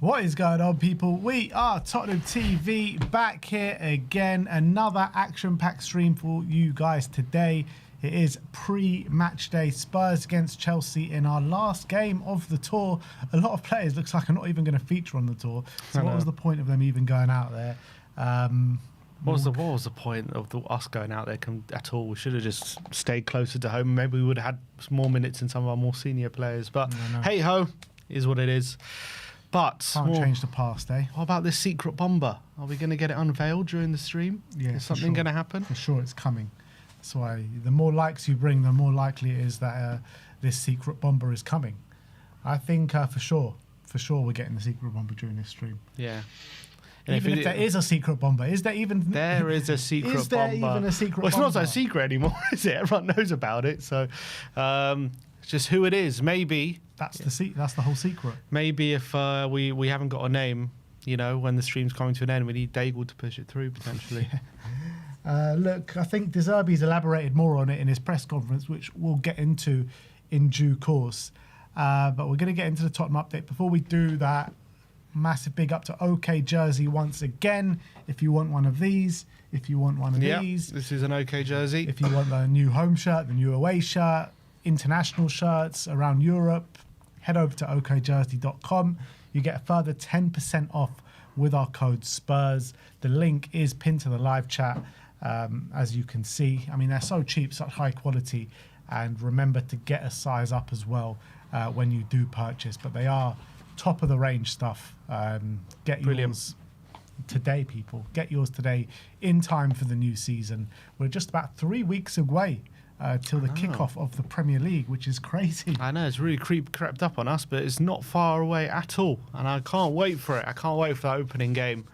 What is going on, people? We are Tottenham TV, back here again. Another action-packed stream for you guys today. It is pre-match day. Spurs against Chelsea in our last game of the tour. A lot of players looks like are not even going to feature on the tour. So what was the point of them even going out there? What was the point of us going out there at all? We should have just stayed closer to home. Maybe we would have had some more minutes in some of our more senior players. But hey-ho, is what it is. But can't change the past, eh? What about this secret bomber? Are we going to get it unveiled during the stream? Yeah, is something going to happen? For sure, it's coming. That's why the more likes you bring, the more likely it is that this secret bomber is coming. I think for sure we're getting the secret bomber during this stream. Yeah. Even if there is a secret bomber, is there even? There is a secret bomber. Is there even a secret bomber? Well, it's not so secret anymore, is it? Everyone knows about it. So, it's just who it is. Maybe that's the whole secret. Maybe if we haven't got a name, you know, when the stream's coming to an end, we need Daigle to push it through potentially. Look, I think De Zerbi's elaborated more on it in his press conference, which we'll get into in due course. But we're going to get into the Tottenham update. Before we do that, massive big up to OK Jersey once again. If you want one of these, if you want one of these. This is an OK Jersey. If you want the new home shirt, the new away shirt, international shirts around Europe, head over to okjersey.com. You get a further 10% off with our code SPURS. The link is pinned to the live chat, as you can see. I mean, they're so cheap, such high quality. And remember to get a size up as well when you do purchase. But they are top of the range stuff. Get yours today, people. Get yours today in time for the new season. We're just about 3 weeks away till the kickoff of the Premier League, which is crazy. I know, it's really crept up on us, but it's not far away at all. And I can't wait for it. I can't wait for that opening game.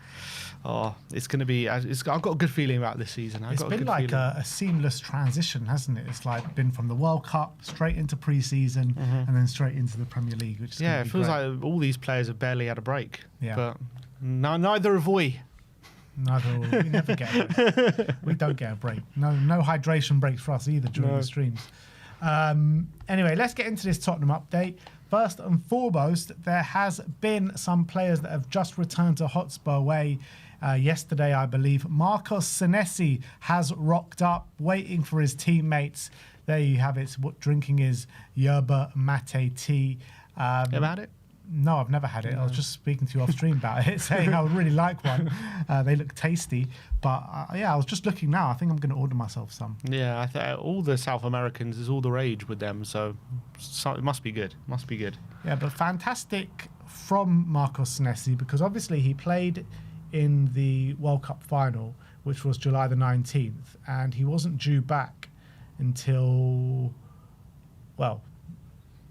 Oh, it's going to be... I've got a good feeling about this season. It's been like a seamless transition, hasn't it? It's like been from the World Cup straight into pre-season and then straight into the Premier League, which is it feels like all these players have barely had a break. Yeah. But neither have we. We never get a break. We don't get a break. No hydration breaks for us either during the streams. Anyway, let's get into this Tottenham update. First and foremost, there has been some players that have just returned to Hotspur way. Yesterday, I believe, Marcos Senesi has rocked up, waiting for his teammates. There you have it, drinking his yerba mate tea. Ever had it? No, I've never had it. I was just speaking to you off stream about it, saying I would really like one. They look tasty. But I was just looking now. I think I'm going to order myself some. Yeah, all the South Americans is all the rage with them. So it must be good. Must be good. Yeah, but fantastic from Marcos Senesi, because obviously he played in the World Cup final, which was July the 19th. And he wasn't due back until, well,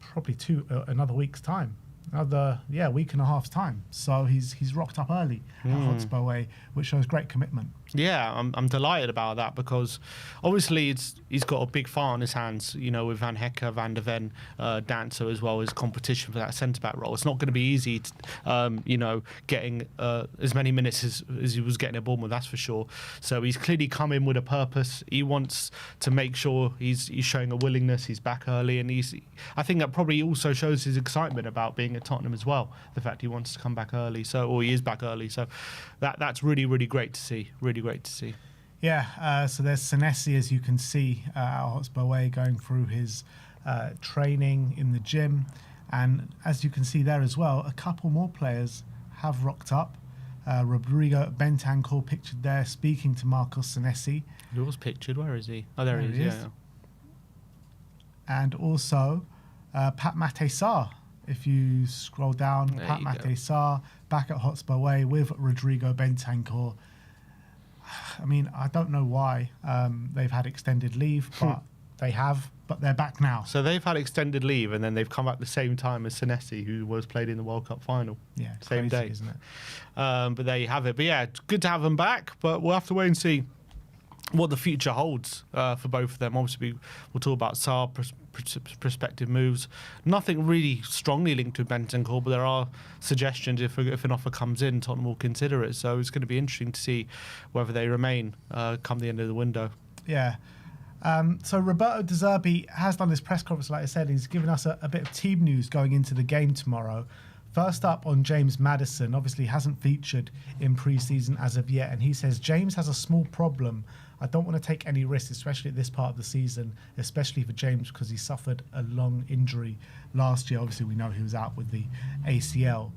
probably another week's time. Week and a half's time. So he's rocked up early at Hotspur way, which shows great commitment. Yeah, I'm delighted about that, because obviously he's got a big fight on his hands, you know, with Van Hecke, Van der Ven, Dancer as well as competition for that centre-back role. It's not going to be easy, getting as many minutes as he was getting at Bournemouth, that's for sure. So he's clearly come in with a purpose. He wants to make sure he's showing a willingness. He's back early, and I think that probably also shows his excitement about being at Tottenham as well, the fact he wants to come back early, or he is back early. So that's really, really great to see. Really great to see. Yeah, so there's Senesi, as you can see, at Hotspur Way, going through his training in the gym. And as you can see there as well, a couple more players have rocked up. Rodrigo Bentancur pictured there, speaking to Marcos Senesi. Who was pictured? Where is he? Oh, there he is. Yeah. And also Pape Sarr. If you scroll down, Pape Sarr back at Hotspur Way with Rodrigo Bentancur. I mean, I don't know why they've had extended leave, but they have. But they're back now. So they've had extended leave, and then they've come back the same time as Senesi, who was played in the World Cup final. Yeah, same crazy, day, isn't it? But there you have it. But yeah, it's good to have them back. But we'll have to wait and see what the future holds for both of them. Obviously, we'll talk about Sarr prospective moves. Nothing really strongly linked to Bentancur, but there are suggestions if an offer comes in, Tottenham will consider it. So it's going to be interesting to see whether they remain come the end of the window. Yeah. So Roberto De Zerbi has done this press conference, like I said. He's given us a bit of team news going into the game tomorrow. First up on James Maddison, obviously hasn't featured in pre-season as of yet, and he says, James has a small problem. I don't want to take any risks, especially at this part of the season, especially for James because he suffered a long injury last year. Obviously, we know he was out with the ACL.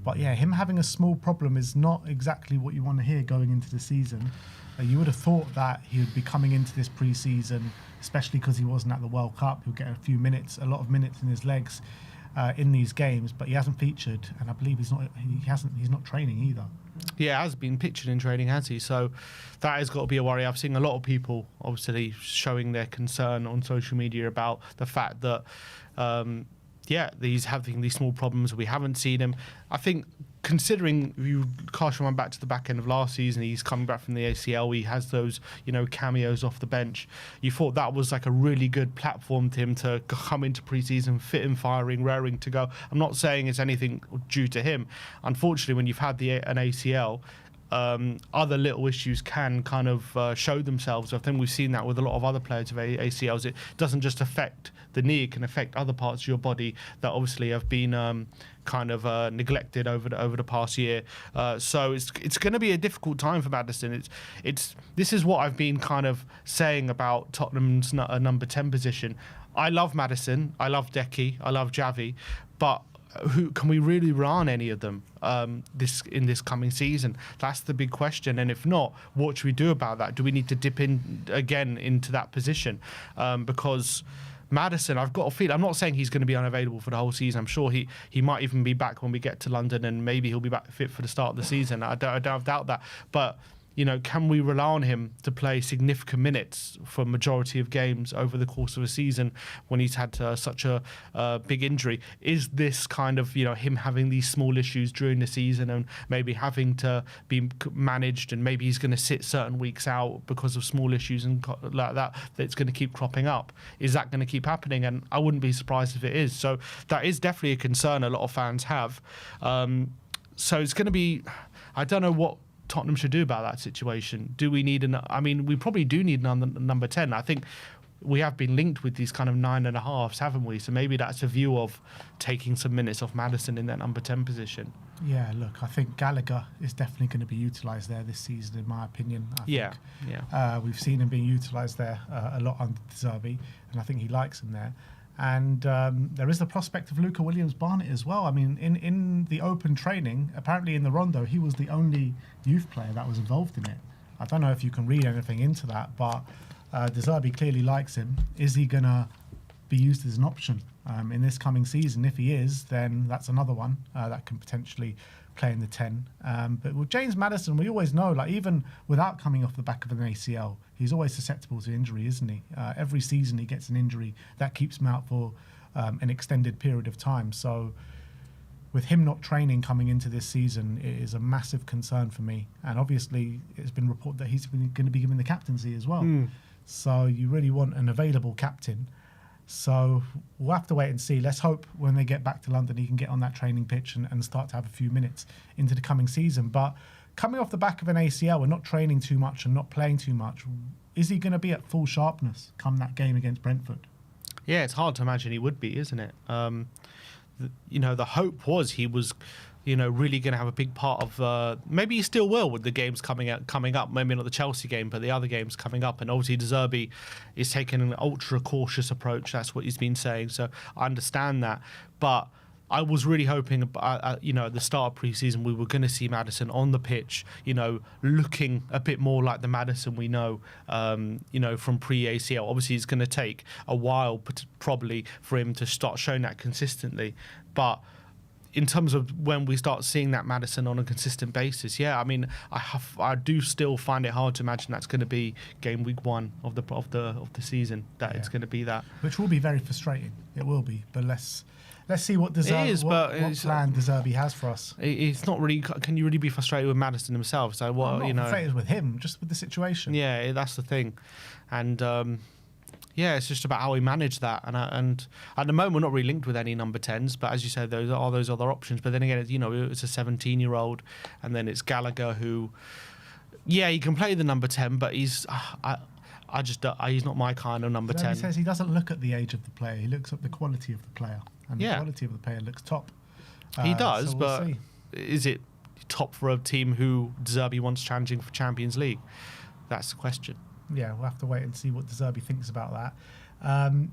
But yeah, him having a small problem is not exactly what you want to hear going into the season. You would have thought that he would be coming into this pre-season, especially because he wasn't at the World Cup. He'll get a lot of minutes in his legs in these games, but he hasn't featured, and I believe he's not training either. Yeah, has been pictured in training, has he? So that has got to be a worry. I've seen a lot of people obviously showing their concern on social media about the fact that he's having these small problems. We haven't seen him. I think considering you cast your mind back to the back end of last season, he's coming back from the ACL, he has those, cameos off the bench. You thought that was like a really good platform to him to come into pre-season fit and firing, raring to go. I'm not saying it's anything due to him. Unfortunately, when you've had an ACL, other little issues can kind of show themselves. I think we've seen that with a lot of other players with ACLs. It doesn't just affect the knee, it can affect other parts of your body that obviously have been neglected over the past year. So it's going to be a difficult time for Maddison. This is what I've been kind of saying about Tottenham's number 10 position. I love Maddison, I love Decky, I love Javi, but who can we really rely on any of them in this coming season? That's the big question. And if not, what should we do about that? Do we need to dip in again into that position? Because Maddison, I've got a feel. I'm not saying he's going to be unavailable for the whole season. I'm sure he might even be back when we get to London, and maybe he'll be back fit for the start of the season. I don't doubt that. But can we rely on him to play significant minutes for a majority of games over the course of a season when he's had such a big injury? Is this kind of, him having these small issues during the season and maybe having to be managed, and maybe he's going to sit certain weeks out because of small issues and like that's going to keep cropping up? Is that going to keep happening? And I wouldn't be surprised if it is. So that is definitely a concern a lot of fans have. So it's going to be, I don't know what Tottenham should do about that situation. Do we need we probably do need number 10. I think we have been linked with these kind of 9.5s, haven't we? So maybe that's a view of taking some minutes off Maddison in that number 10 position. Yeah, look, I think Gallagher is definitely going to be utilised there this season, in my opinion. We've seen him being utilised there a lot under De Zerbi, and I think he likes him there. And there is the prospect of Luca Williams-Barnett as well. I mean, in the open training, apparently in the Rondo, he was the only youth player that was involved in it. I don't know if you can read anything into that, but De Zerbi clearly likes him. Is he going to be used as an option in this coming season? If he is, then that's another one that can potentially play in the 10. But with James Maddison, we always know, like, even without coming off the back of an ACL, he's always susceptible to injury, isn't he? Every season he gets an injury that keeps him out for an extended period of time. So with him not training coming into this season, it is a massive concern for me. And obviously it's been reported that he's going to be given the captaincy as well. So you really want an available captain. So we'll have to wait and see. Let's hope when they get back to London, he can get on that training pitch and start to have a few minutes into the coming season. But coming off the back of an ACL and not training too much and not playing too much, is he going to be at full sharpness come that game against Brentford? Yeah, it's hard to imagine he would be, isn't it? The hope was he was, really going to have a big part of. Maybe he still will with the games coming up. Maybe not the Chelsea game, but the other games coming up. And obviously, De Zerbi is taking an ultra cautious approach. That's what he's been saying. So I understand that, but I was really hoping, at the start of pre-season, we were going to see Maddison on the pitch, looking a bit more like the Maddison we know, from pre-ACL. Obviously, it's going to take a while, probably, for him to start showing that consistently. But in terms of when we start seeing that Maddison on a consistent basis, I do still find it hard to imagine that's going to be game week 1 of the season. It's going to be that, which will be very frustrating. It will be, but let's see what plan De Zerbi has for us. It's not really. Can you really be frustrated with Maddison himself? So what? I'm not frustrated with him, just with the situation. Yeah, that's the thing, and it's just about how we manage that. And at the moment, we're not really linked with any number 10s. But as you said, those are those other options. But then again, it's a 17-year-old, and then it's Gallagher who, he can play the number 10, but he's not my kind of number 10. He says he doesn't look at the age of the player; he looks at the quality of the player, and the quality of the player looks top. He does, so we'll but see. is it top for a team who De Zerbi wants challenging for Champions League? That's the question. Yeah, we'll have to wait and see what De Zerbi thinks about that.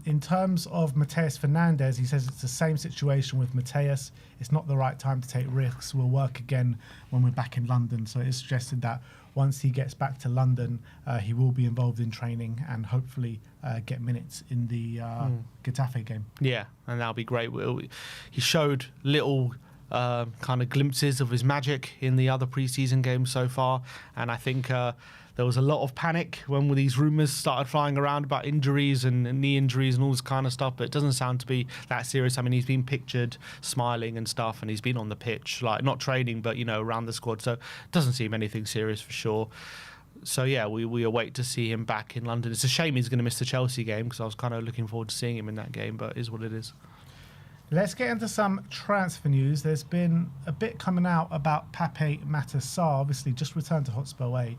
In terms of Mateus Fernandes, he says it's the same situation with Mateus. It's not the right time to take risks. We'll work again when we're back in London. So it's suggested that once he gets back to London, he will be involved in training and hopefully get minutes in the Getafe game. Yeah, and that'll be great. He showed little kind of glimpses of his magic in the other pre-season games so far, and I think there was a lot of panic when these rumours started flying around about injuries and knee injuries and all this kind of stuff, but it doesn't sound to be that serious. I mean, he's been pictured smiling and stuff, and he's been on the pitch, like not training, but, you know, around the squad, so it doesn't seem anything serious for sure. So, yeah, we await to see him back in London. It's a shame he's going to miss the Chelsea game because I was kind of looking forward to seeing him in that game, but it is what it is. Let's get into some transfer news. There's been a bit coming out about Pape Sarr, obviously just returned to Hotspur away.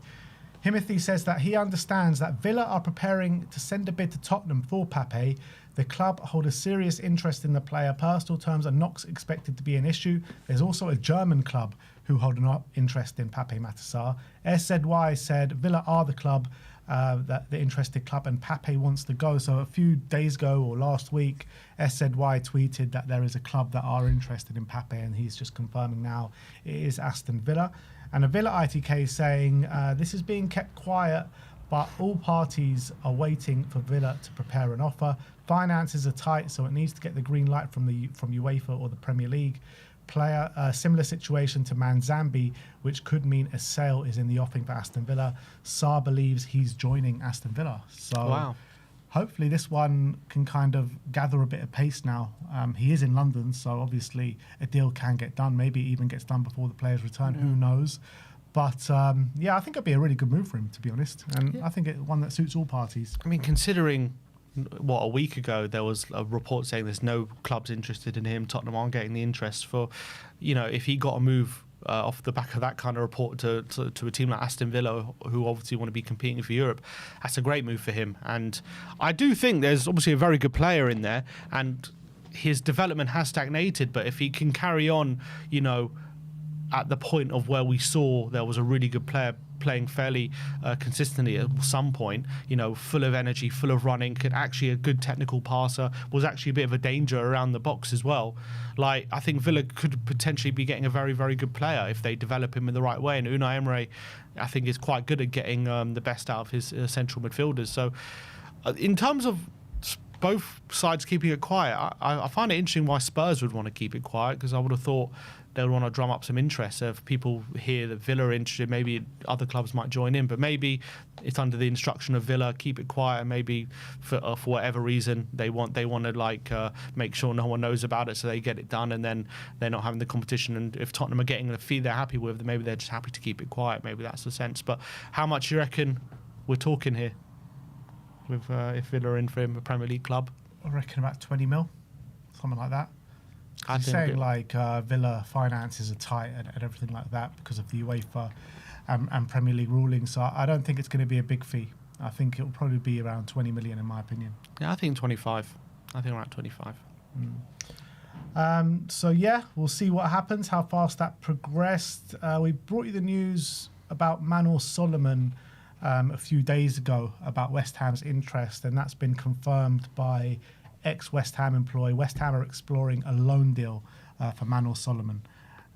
Himothy says that he understands that Villa are preparing to send a bid to Tottenham for Pape. The club hold a serious interest in the player. Personal terms are not expected to be an issue. There's also a German club who hold an interest in Pape Sarr. SZY said Villa are the club, the interested club, and Pape wants to go. So a few days ago or last week, SZY tweeted that there is a club that are interested in Pape, and he's just confirming now it is Aston Villa. And a Villa ITK saying this is being kept quiet, but all parties are waiting for Villa to prepare an offer. Finances are tight, so it needs to get the green light from UEFA or the Premier League. Player similar situation to Manzambi, which could mean a sale is in the offing for Aston Villa. Sarr believes he's joining Aston Villa. So wow. Hopefully this one can kind of gather a bit of pace now. He is in London, so obviously a deal can get done. Maybe even gets done before the players return. Who knows? But yeah, I think it'd be a really good move for him, to be honest. And I think it's one that suits all parties. I mean, considering a week ago there was a report saying there's no clubs interested in him, Tottenham aren't getting the interest for, you know, if he got a move off the back of that kind of report to a team like Aston Villa, who obviously want to be competing for Europe, that's a great move for him. And I do think there's obviously a very good player in there, and his development has stagnated, but if he can carry on, you know, at the point of where we saw there was a really good player playing fairly consistently at some point, you know, full of energy, full of running, could actually a good technical passer, was actually a bit of a danger around the box as well. Like, I think Villa could potentially be getting a very, very good player if they develop him in the right way. And Unai Emery, I think, is quite good at getting the best out of his central midfielders. So in terms of both sides keeping it quiet, I find it interesting why Spurs would want to keep it quiet, because I would have thought they would want to drum up some interest. So if people hear that Villa are interested, maybe other clubs might join in. But maybe it's under the instruction of Villa, keep it quiet. And maybe for whatever reason they want to like make sure no one knows about it, so they get it done, and then they're not having the competition. And if Tottenham are getting the fee they're happy with, then maybe they're just happy to keep it quiet. Maybe that's the sense. But how much do you reckon we're talking here with if Villa are in for him, a Premier League club? I reckon about 20 mil, something like that. He's think saying like Villa finances are tight and everything like that because of the UEFA and Premier League rulings. So I don't think it's going to be a big fee. I think it will probably be around 20 million in my opinion. Yeah, I think 25. I think around 25. So yeah, we'll see what happens, how fast that progressed. We brought you the news about Manor Solomon a few days ago about West Ham's interest, and that's been confirmed by ex-West Ham employee. West Ham are exploring a loan deal for Manor Solomon.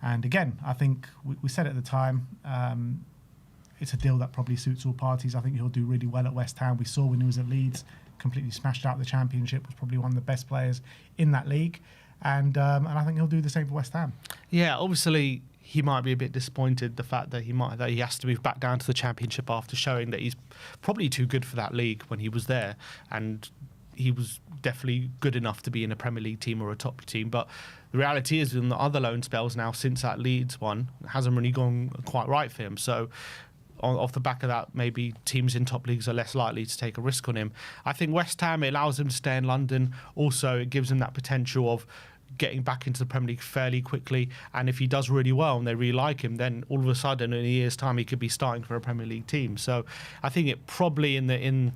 And again, I think we said at the time, it's a deal that probably suits all parties. I think he'll do really well at West Ham. We saw when he was at Leeds, completely smashed out the Championship, was probably one of the best players in that league. And I think he'll do the same for West Ham. Yeah, obviously he might be a bit disappointed the fact that he has to move back down to the Championship after showing that he's probably too good for that league when he was there, and he was definitely good enough to be in a Premier League team or a top team. But the reality is, in the other loan spells now since that Leeds one, it hasn't really gone quite right for him. So off the back of that, maybe teams in top leagues are less likely to take a risk on him. I think West Ham, it allows him to stay in London. Also, it gives him that potential of getting back into the Premier League fairly quickly, and if he does really well and they really like him, then all of a sudden in a year's time he could be starting for a Premier League team. So I think it probably in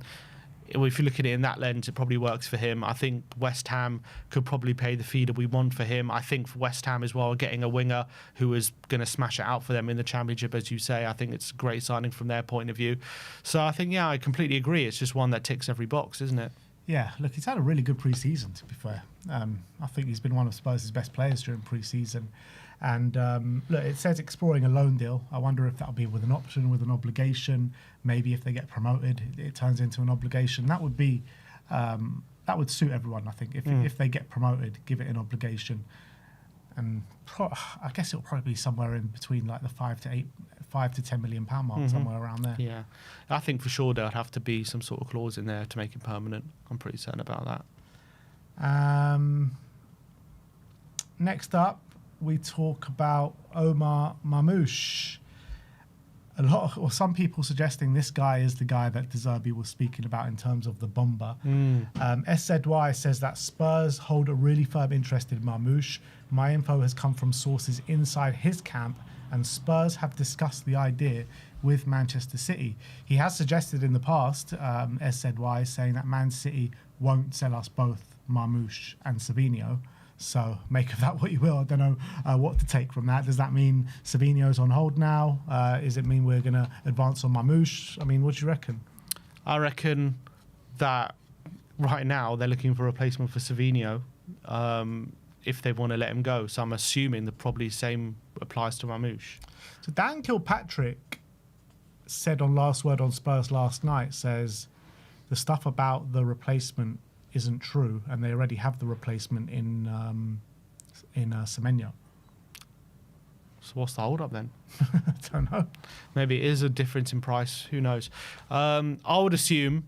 if you look at it in that lens, it probably works for him. I think West Ham could probably pay the fee that we want for him. I think for West Ham as well, getting a winger who is going to smash it out for them in the Championship, as you say, I think it's a great signing from their point of view. So I think, I completely agree. It's just one that ticks every box, isn't it? Yeah, look, he's had a really good pre-season, to be fair. I think he's been one of Spurs' best players during pre-season. And look, it says exploring a loan deal. I wonder if that'll be with an option, with an obligation. Maybe if they get promoted, it turns into an obligation. That would be that would suit everyone, I think. If they get promoted, give it an obligation. And I guess it'll probably be somewhere in between like the £5 to £10 million mark, somewhere around there. Yeah, I think for sure there'll have to be some sort of clause in there to make it permanent. I'm pretty certain about that. Next up, we talk about Omar Marmoush. Some people suggesting this guy is the guy that De Zerbi was speaking about in terms of the bomber. SZY says that Spurs hold a really firm interest in Marmoush. My info has come from sources inside his camp, and Spurs have discussed the idea with Manchester City. He has suggested in the past, SZY, saying that Man City won't sell us both Marmoush and Savinho. So make of that what you will. I don't know what to take from that. Does that mean Savinho's on hold now? Does it mean we're going to advance on Marmoush? I mean, what do you reckon? I reckon that right now they're looking for a replacement for Savinho if they want to let him go. So I'm assuming the probably same applies to Marmoush. So Dan Kilpatrick said on Last Word on Spurs last night, says the stuff about the replacement isn't true, and they already have the replacement in Semenyo. So what's the hold up then? I don't know. Maybe it is a difference in price. Who knows? I would assume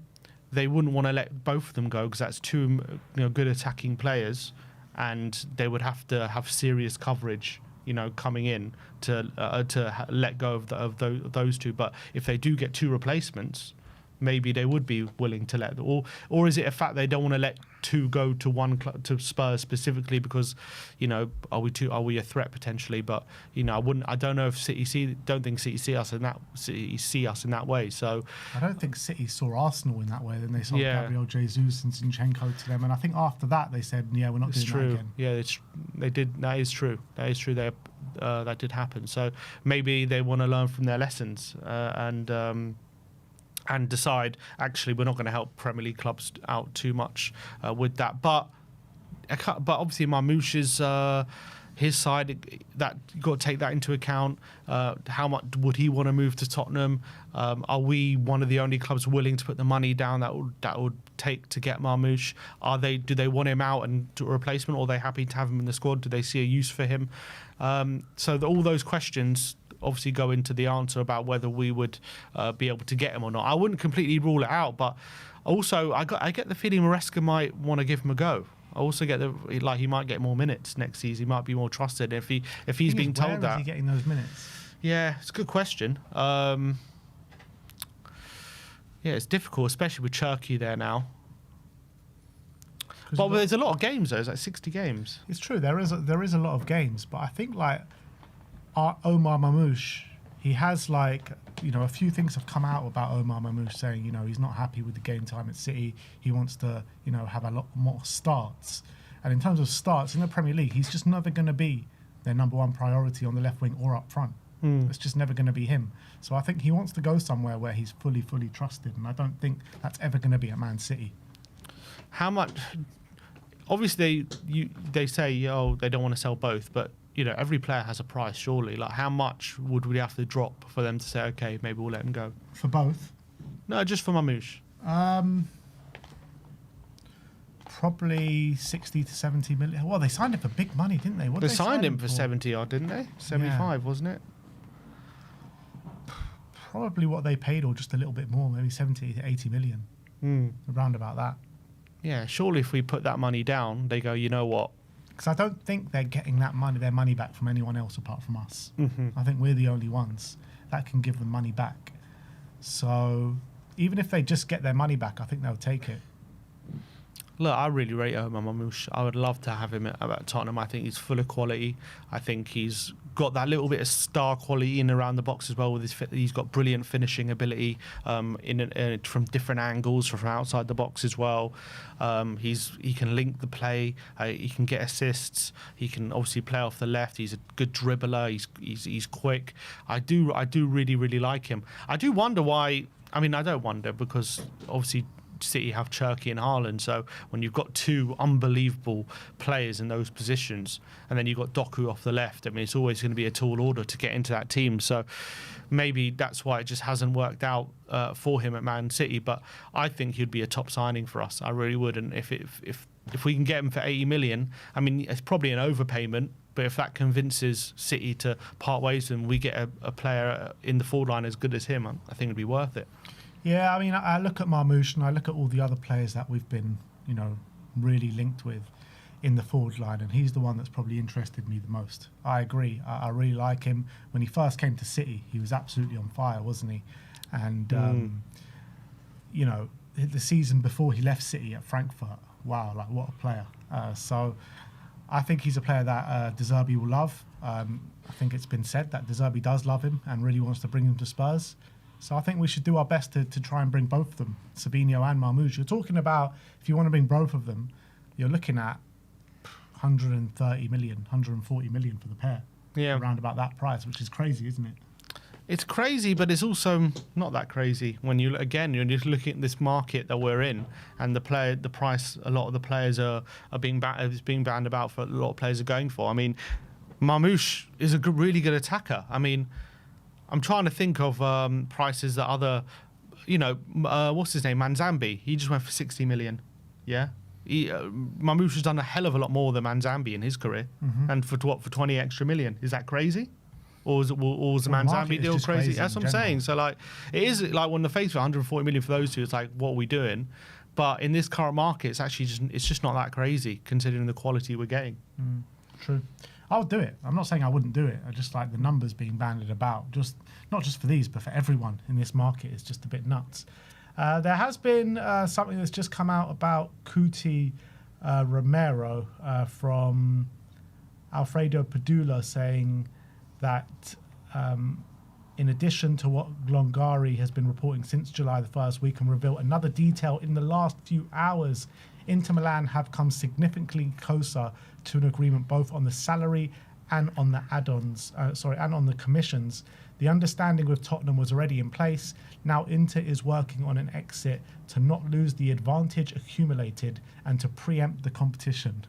they wouldn't want to let both of them go because that's two good attacking players, and they would have to have serious coverage coming in to let go of those two. But if they do get two replacements, maybe they would be willing to let, or is it a fact they don't want to let two go to one club, to Spurs specifically because, are we a threat potentially? But I don't know if don't think City see us in that way. So I don't think City saw Arsenal in that way. Then they sold Yeah. Gabriel Jesus and Zinchenko to them, and I think after that they said, we're not it's doing true. that again. Yeah, they did. That is true. That is true. That did happen. So maybe they want to learn from their lessons and decide, actually, we're not going to help Premier League clubs out too much with that. But obviously, Marmoush is his side. That you've got to take that into account. How much would he want to move to Tottenham? Are we one of the only clubs willing to put the money down that would take to get Marmoush? Do they want him out and to a replacement, or are they happy to have him in the squad? Do they see a use for him? So all those questions obviously go into the answer about whether we would be able to get him or not. I wouldn't completely rule it out, but also I get the feeling Maresca might want to give him a go. I also get he might get more minutes next season. He might be more trusted if he's being told that. Where is he getting those minutes? Yeah, it's a good question. Yeah, it's difficult, especially with Cherky there now. But there's a lot of games though. It's like 60 games. It's true. There is a lot of games, but I think Omar Marmoush, he has a few things have come out about Omar Marmoush saying he's not happy with the game time at City. He wants to have a lot more starts, and in terms of starts in the Premier League, he's just never going to be their number one priority on the left wing or up front. It's just never going to be him. So I think he wants to go somewhere where he's fully trusted, and I don't think that's ever going to be at Man City. How much? Obviously, they say they don't want to sell both, but every player has a price, surely. Like, how much would we have to drop for them to say, okay, maybe we'll let him go? For both? No, just for Marmoush. Probably 60 to 70 million. Well, they signed him for big money, didn't they? They signed him for 70 odd, didn't they? 75, wasn't it? Probably what they paid, or just a little bit more, maybe 70 to 80 million. Around about that. Yeah, surely if we put that money down, they go, you know what? Because I don't think they're getting their money back from anyone else apart from us. I think we're the only ones that can give them money back. So even if they just get their money back, I think they'll take it. Look, I really rate Omar Marmoush. I would love to have him at Tottenham. I think he's full of quality. I think he's got that little bit of star quality in around the box as well. With he's got brilliant finishing ability from different angles, from outside the box as well. He can link the play. He can get assists. He can obviously play off the left. He's a good dribbler. He's quick. I do really like him. I do wonder why. I mean, I don't wonder because obviously City have Cherki and Haaland, so when you've got two unbelievable players in those positions, and then you've got Doku off the left, I mean, it's always going to be a tall order to get into that team. So maybe that's why it just hasn't worked out for him at Man City. But I think he'd be a top signing for us. I really would. And if we can get him for 80 million, I mean, it's probably an overpayment. But if that convinces City to part ways and we get a player in the forward line as good as him, I think it'd be worth it. Yeah, I mean, I look at Marmoush and I look at all the other players that we've been, really linked with in the forward line, and he's the one that's probably interested me the most. I agree. I really like him. When he first came to City, he was absolutely on fire, wasn't he? And, the season before he left City at Frankfurt, wow, like what a player. So I think he's a player that De Zerbi will love. I think it's been said that De Zerbi does love him and really wants to bring him to Spurs. So I think we should do our best to try and bring both of them, Sabinho and Marmoush. You're talking about, if you want to bring both of them, you're looking at 130 million, 140 million for the pair. Yeah. Around about that price, which is crazy, isn't it? It's crazy, but it's also not that crazy when you're just looking at this market that we're in, and the price. A lot of the players are being banned about for. A lot of players are going for. I mean, Marmoush is a really good attacker. I mean, I'm trying to think of prices that other, what's his name, Manzambi. He just went for 60 million. Yeah, Marmoush has done a hell of a lot more than Manzambi in his career, and for 20 extra million. Is that crazy? Or was the Manzambi deal crazy? That's what I'm saying. So it is like when the face for 140 million for those two. It's like, what are we doing? But in this current market, it's actually just not that crazy considering the quality we're getting. True. I would do it. I'm not saying I wouldn't do it. I just like the numbers being bandied about. Just not just for these, but for everyone in this market. It's just a bit nuts. There has been something that's just come out about Cuti Romero from Alfredo Padula saying that in addition to what Glongari has been reporting since July the 1st, we can reveal another detail in the last few hours. Inter Milan have come significantly closer to an agreement both on the salary and on the add-ons, and on the commissions. The understanding with Tottenham was already in place. Now Inter is working on an exit to not lose the advantage accumulated and to preempt the competition.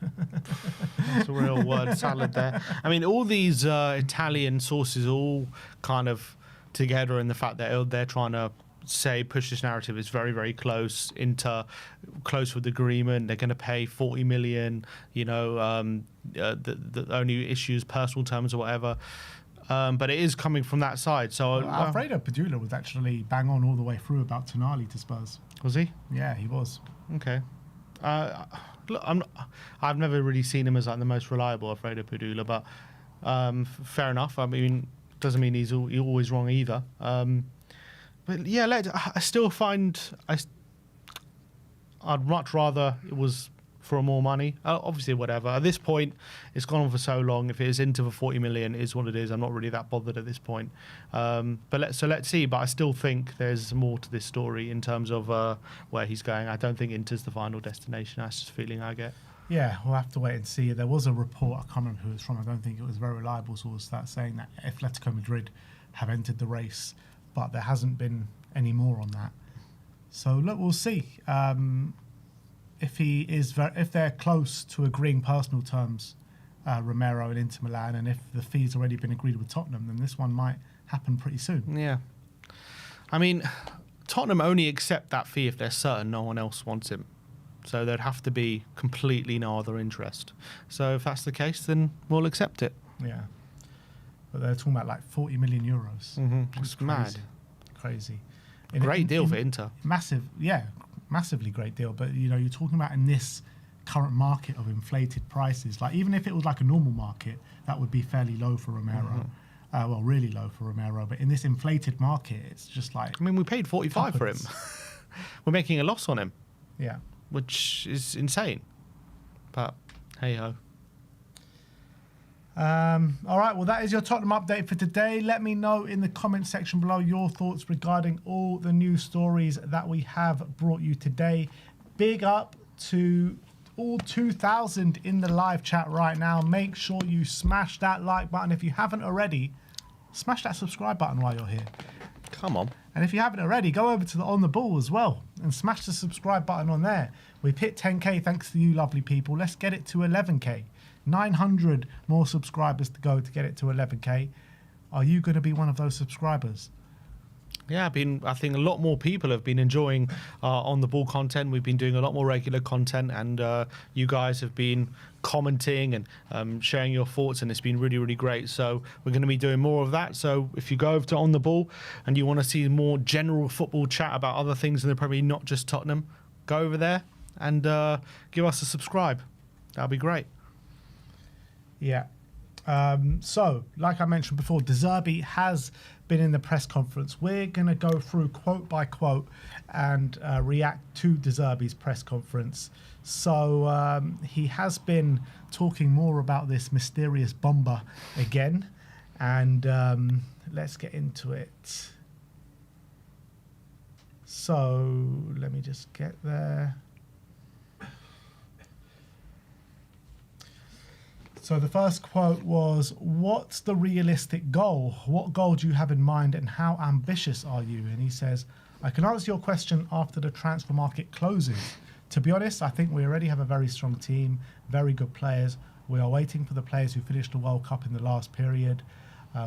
That's a real word salad there. I mean, all these Italian sources all kind of together in the fact that they're trying to push this narrative is very, very close. Inter close with agreement. They're going to pay 40 million. The only issues, personal terms or whatever. But it is coming from that side. So Alfredo Padula was actually bang on all the way through about Tonali to Spurs. Was he? Yeah, he was. Okay. Look, I've never really seen him as like the most reliable Alfredo Padula, but fair enough. I mean, doesn't mean he's always wrong either. But yeah, I still find I'd much rather it was for more money. Obviously, whatever. At this point, it's gone on for so long. If it is into the 40 million, is what it is. I'm not really that bothered at this point. But let's see. But I still think there's more to this story in terms of where he's going. I don't think Inter's the final destination. That's just the feeling I get. Yeah, we'll have to wait and see. There was a report, I can't remember who it's from. I don't think it was a very reliable source, that saying that Atletico Madrid have entered the race, but there hasn't been any more on that. So look, we'll see. If they're close to agreeing personal terms, Romero and Inter Milan, and if the fee's already been agreed with Tottenham, then this one might happen pretty soon. Yeah. I mean, Tottenham only accept that fee if they're certain no one else wants him. So there'd have to be completely no other interest. So if that's the case, then we'll accept it. Yeah. But they're talking about like 40 million euros. Mm-hmm. It's mad. Crazy. Great deal for Inter. Massively great deal. But, you're talking about in this current market of inflated prices, like even if it was like a normal market, that would be fairly low for Romero. Mm-hmm. Really low for Romero. But in this inflated market, it's just like... I mean, we paid 45 for him. We're making a loss on him. Yeah. which is insane. But hey ho. All right, well, that is your Tottenham update for today. Let me know in the comment section below your thoughts regarding all the news stories that we have brought you today. Big up to all 2,000 in the live chat right now. Make sure you smash that like button. If you haven't already, smash that subscribe button while you're here. Come on. And if you haven't already, go over to the On The Ball as well and smash the subscribe button on there. We've hit 10K thanks to you lovely people. Let's get it to 11K. 900 more subscribers to go to get it to 11K. Are you going to be one of those subscribers? Yeah, I think a lot more people have been enjoying On The Ball content. We've been doing a lot more regular content, and you guys have been commenting and sharing your thoughts, and it's been really, really great. So we're going to be doing more of that. So if you go over to On The Ball and you want to see more general football chat about other things, and they're probably not just Tottenham, go over there and give us a subscribe. That'll be great. Yeah. So, like I mentioned before, De Zerbi has been in the press conference. We're going to go through quote by quote and react to De Zerbi's press conference. So, he has been talking more about this mysterious bomber again. And let's get into it. So, let me just get there. So the first quote was, "What's the realistic goal? What goal do you have in mind and how ambitious are you?" And he says, "I can answer your question after the transfer market closes. To be honest, I think we already have a very strong team, very good players. We are waiting for the players who finished the World Cup in the last period,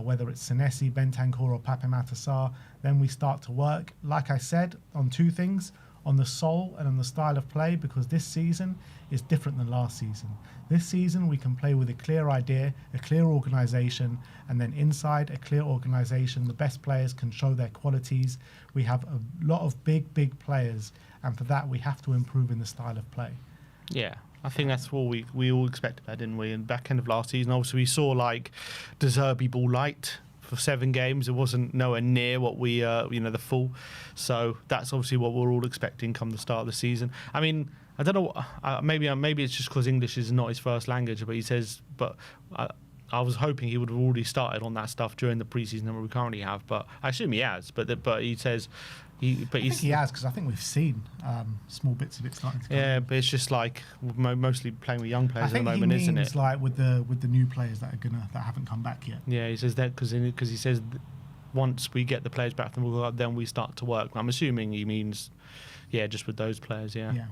whether it's Senesi, Bentancur or Pape Matar. Then we start to work, like I said, on two things, on the soul and on the style of play, because this season is different than last season. This season we can play with a clear idea, a clear organisation, and then inside a clear organisation the best players can show their qualities. We have a lot of big players, and for that we have to improve in the style of play." Yeah, I think that's what we all expected that, didn't we? In the back end of last season, obviously we saw like De Zerbi ball light for 7 games. It wasn't nowhere near what we, the full. So that's obviously what we're all expecting come the start of the season. I mean, I don't know. Maybe it's just because English is not his first language. But he says, I was hoping he would have already started on that stuff during the preseason that we currently have. But I assume he has. But he says, I think he has, because I think we've seen small bits of it starting to come. Yeah, but it's just like mostly playing with young players at the moment, isn't it? I think he means like with the new players that haven't come back yet. Yeah, he says that because he says once we get the players back from the World Cup, then we start to work. I'm assuming he means, just with those players. Yeah.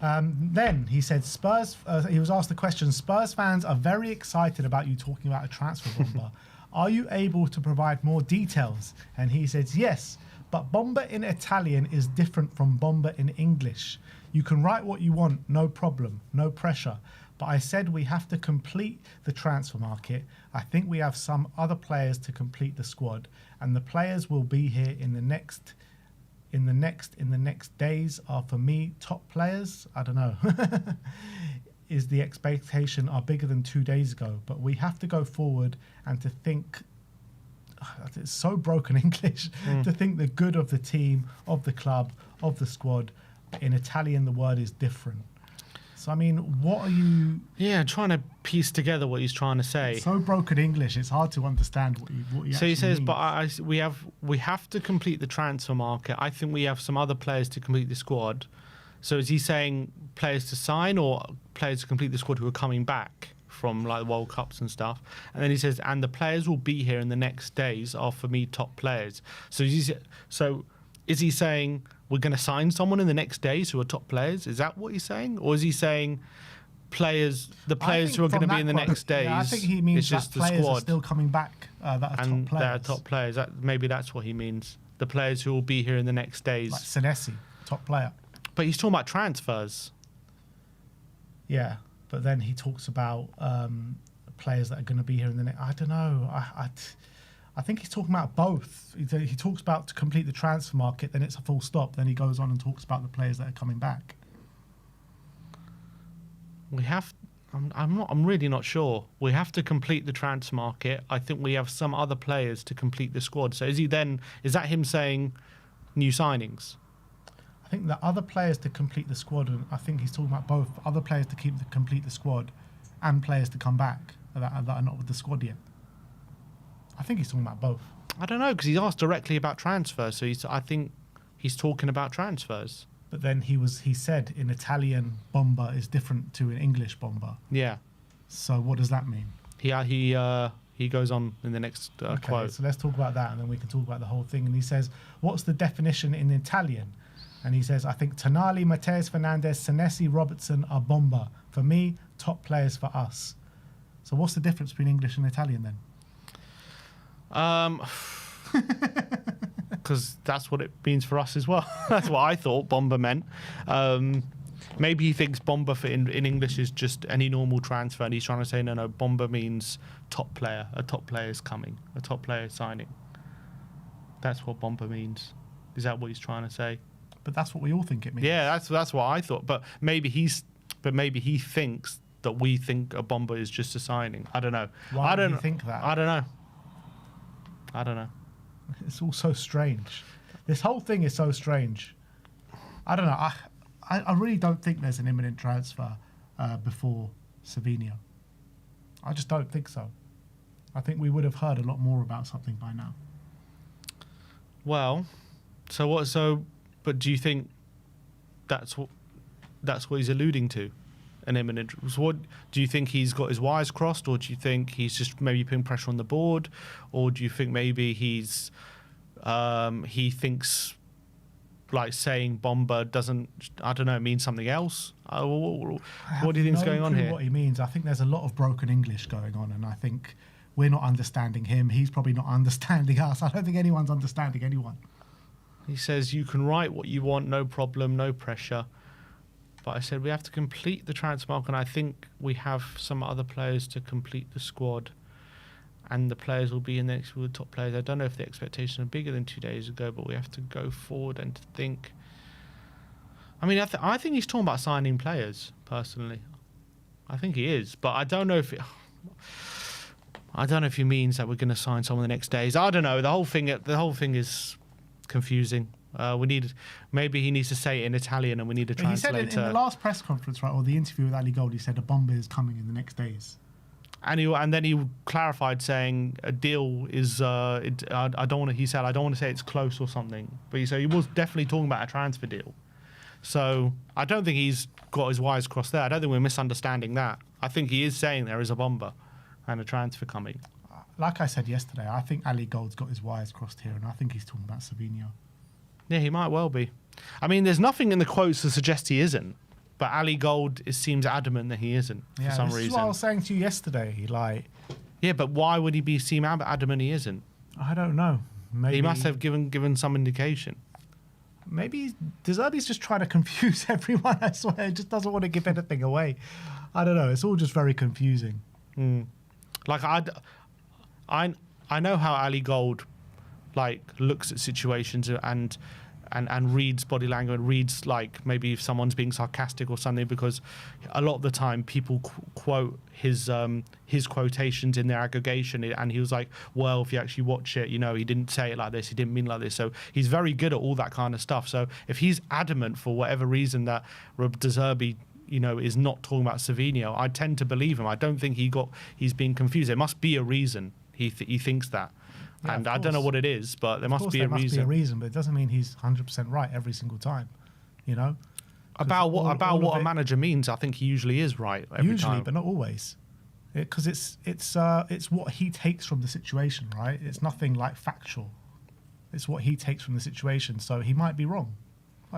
Then he said, Spurs. He was asked the question, "Spurs fans are very excited about you talking about a transfer bomber. Are you able to provide more details?" And he says, "Yes, but bomber in Italian is different from bomber in English. You can write what you want, no problem, no pressure. But I said we have to complete the transfer market. I think we have some other players to complete the squad, and the players will be here in the next days are, for me, top players." I don't know. "Is the expectation are bigger than 2 days ago, but we have to go forward and to think," it's so broken English, "to think the good of the team, of the club, of the squad." In Italian, the word is different. So, I mean, what are you... Yeah, trying to piece together what he's trying to say. It's so broken English, it's hard to understand what he So he says, means. but we have to complete the transfer market. I think we have some other players to complete the squad. So is he saying players to sign or players to complete the squad who are coming back from like World Cups and stuff? And then he says, and the players will be here in the next days are, for me, top players. So is he saying we're going to sign someone in the next days who are top players? Is that what he's saying? Or is he saying the players who are going to be in the next days? Yeah, I think he means just that players the squad are still coming back that are and top players. they're top players. Maybe that's what he means. The players who will be here in the next days. Like Senesi, top player. But he's talking about transfers. Yeah, but then he talks about players that are going to be here in the next... I don't know. I think he's talking about both. He talks about to complete the transfer market, then it's a full stop. Then he goes on and talks about the players that are coming back. I'm really not sure. We have to complete the transfer market. I think we have some other players to complete the squad. So is that him saying new signings? I I think the other players to complete the squad, and I think he's talking about both other players to complete the squad and players to come back that are not with the squad yet. I think he's talking about both. I don't know, because he asked directly about transfers, so I think he's talking about transfers. But then he said in Italian, bomba is different to an English bomba. Yeah. So what does that mean? He goes on in the next quote. So let's talk about that, and then we can talk about the whole thing. And he says, what's the definition in Italian? And he says, I think Tonali, Mateus Fernandes, Senesi, Robertson are bomba. For me, top players for us. So what's the difference between English and Italian then? Because that's what it means for us as well. That's what I thought bomba meant. Maybe he thinks bomba in English is just any normal transfer, and he's trying to say, no, bomba means top player. A top player is coming. A top player is signing. That's what bomba means. Is that what he's trying to say? But that's what we all think it means. Yeah, that's what I thought. But maybe he thinks that we think a bomba is just a signing. I don't know. Why do you think that? I don't know. It's all so strange. This whole thing is so strange. I don't know. I really don't think there's an imminent transfer before Savinho. I just don't think so. I think we would have heard a lot more about something by now. Well, but do you think that's what he's alluding to? An imminent. So what do you think, he's got his wires crossed, or do you think he's just maybe putting pressure on the board, or do you think maybe he thinks like saying bomba doesn't, I don't know, mean something else? What do you think's going on here? What he means. I think there's a lot of broken English going on, and I think we're not understanding him. He's probably not understanding us. I don't think anyone's understanding anyone. He says you can write what you want, no problem, no pressure. But I said we have to complete the transfer market, and I think we have some other players to complete the squad, and the players will be in the next with the top players. I don't know if the expectations are bigger than 2 days ago, but we have to go forward and think. I mean, I think he's talking about signing players, personally. I think he is, but I don't know if he means that we're going to sign someone the next days. I don't know. The whole thing is confusing. Maybe he needs to say it in Italian, and we need a translator. He said in the last press conference, right, or the interview with Ali Gold, he said a bomba is coming in the next days. And then he clarified saying a deal is. I don't want to. He said I don't want to say it's close or something, but he was definitely talking about a transfer deal. So I don't think he's got his wires crossed there. I don't think we're misunderstanding that. I think he is saying there is a bomba and a transfer coming. Like I said yesterday, I think Ali Gold's got his wires crossed here, and I think he's talking about Savinho. Yeah, he might well be. I mean, there's nothing in the quotes to suggest he isn't, but Ali Gold seems adamant that he isn't for some reason. This is what I was saying to you yesterday. Yeah, but why would he seem adamant he isn't? I don't know. Maybe he must have given some indication. Maybe De Zerbi's just trying to confuse everyone. I swear, he just doesn't want to give anything away. I don't know. It's all just very confusing. Like I know how Ali Gold looks at situations and reads body language, reads like maybe if someone's being sarcastic or something, because a lot of the time people quote his quotations in their aggregation, and he was like, well, if you actually watch it, he didn't say it like this, he didn't mean like this. So he's very good at all that kind of stuff. So if he's adamant for whatever reason that De Zerbi is not talking about Savinho, I tend to believe him. I don't think he's being confused. There must be a reason he thinks that. Yeah, and I don't know what it is, but there must be a reason. There must be a reason, but it doesn't mean he's 100% right every single time, About what a manager means, I think he usually is right every time. But not always. Because it's what he takes from the situation, right? It's nothing factual. It's what he takes from the situation, so he might be wrong.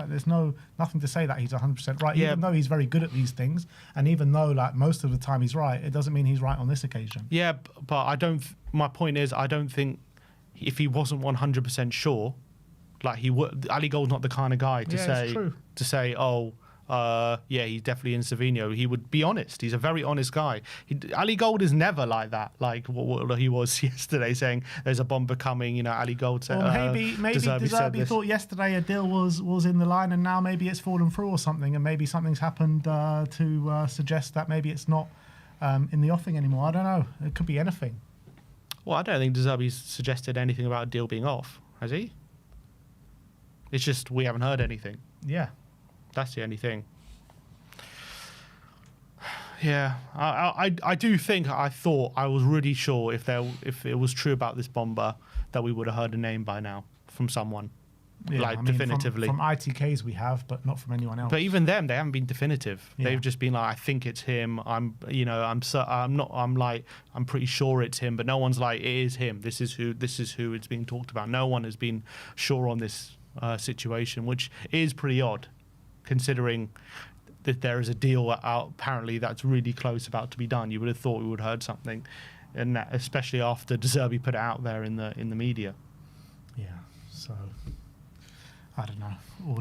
There's nothing to say that he's 100% right, even though he's very good at these things, and even though most of the time he's right, it doesn't mean he's right on this occasion. Yeah, but I don't. My point is, I don't think if he wasn't 100% sure, he would. Ali Gold's not the kind of guy to say, he's definitely in Savinho. He would be honest. He's a very honest guy. Ali Gold is never like that. Like what he was yesterday, saying there's a bomber coming. Ali Gold said. Well, maybe De Zerbi thought yesterday a deal was in the line, and now maybe it's fallen through or something, and maybe something's happened to suggest that maybe it's not in the offing anymore. I don't know. It could be anything. Well, I don't think De Zerbi's suggested anything about a deal being off, has he? It's just we haven't heard anything. Yeah. That's the only thing. Yeah, I do think I was really sure if it was true about this bomber that we would have heard a name by now from someone, Yeah, definitively. From ITKs we have, but not from anyone else. But even them, they haven't been definitive. Yeah. They've just been like, I think it's him. I'm pretty sure it's him, but no one's like, it is him. This is who it's being talked about. No one has been sure on this situation, which is pretty odd, considering that there is a deal out apparently that's really close about to be done. You would have thought we would have heard something, and that, especially after De Zerbi put it out there in the media. Yeah, so I don't know.